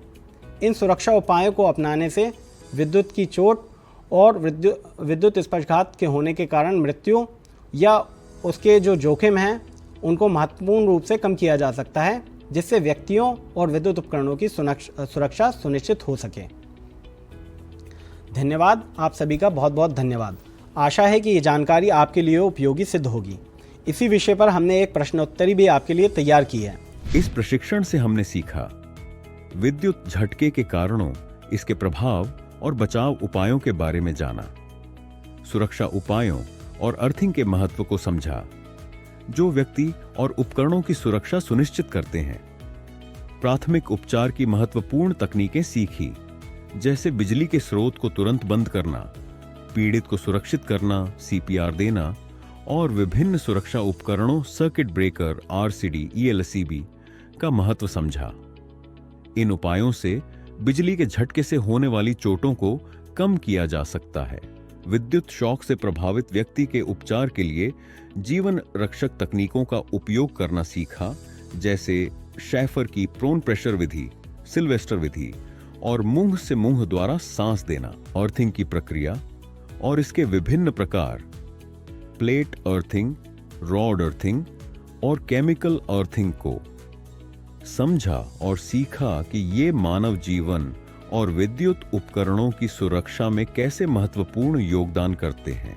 इन सुरक्षा उपायों को अपनाने से विद्युत की चोट और विद्युत स्पर्शघात के होने के कारण मृत्यु या उसके जो जोखिम हैं उनको महत्वपूर्ण रूप से कम किया जा सकता है, जिससे व्यक्तियों और विद्युत उपकरणों की सुरक्षा सुनिश्चित हो सके। धन्यवाद। आप सभी का बहुत बहुत धन्यवाद। आशा है कि ये जानकारी आपके लिए उपयोगी सिद्ध होगी। इसी विषय पर हमने एक प्रश्नोत्तरी भी आपके लिए तैयार की है। इस प्रशिक्षण से हमने सीखा विद्युत झटके के कारणों, इसके प्रभाव और बचाव उपायों के बारे में जाना, सुरक्षा उपायों और अर्थिंग के महत्व को समझा जो व्यक्ति और उपकरणों की सुरक्षा सुनिश्चित करते हैं। प्राथमिक उपचार की महत्वपूर्ण तकनीकें सीखी, जैसे बिजली के स्रोत को तुरंत बंद करना, पीड़ित को सुरक्षित करना, CPR देना और विभिन्न सुरक्षा उपकरणों सर्किट ब्रेकर, RCD, ELCB का महत्व समझा। इन उपायों से बिजली के झटके से होने वाली चोटों को कम किया जा सकता है। विद्युत शॉक से प्रभावित व्यक्ति के उपचार के लिए जीवन रक्षक तकनीकों का उपयोग करना सीखा, जैसे शैफर की प्रोन प्रेशर विधि, सिल्वेस्टर विधि और मुंह से मुंह द्वारा सांस देना। अर्थिंग की प्रक्रिया और इसके विभिन्न प्रकार, प्लेट अर्थिंग, रॉड अर्थिंग और केमिकल अर्थिंग को समझा और सीखा कि ये मानव जीवन और विद्युत उपकरणों की सुरक्षा में कैसे महत्वपूर्ण योगदान करते हैं।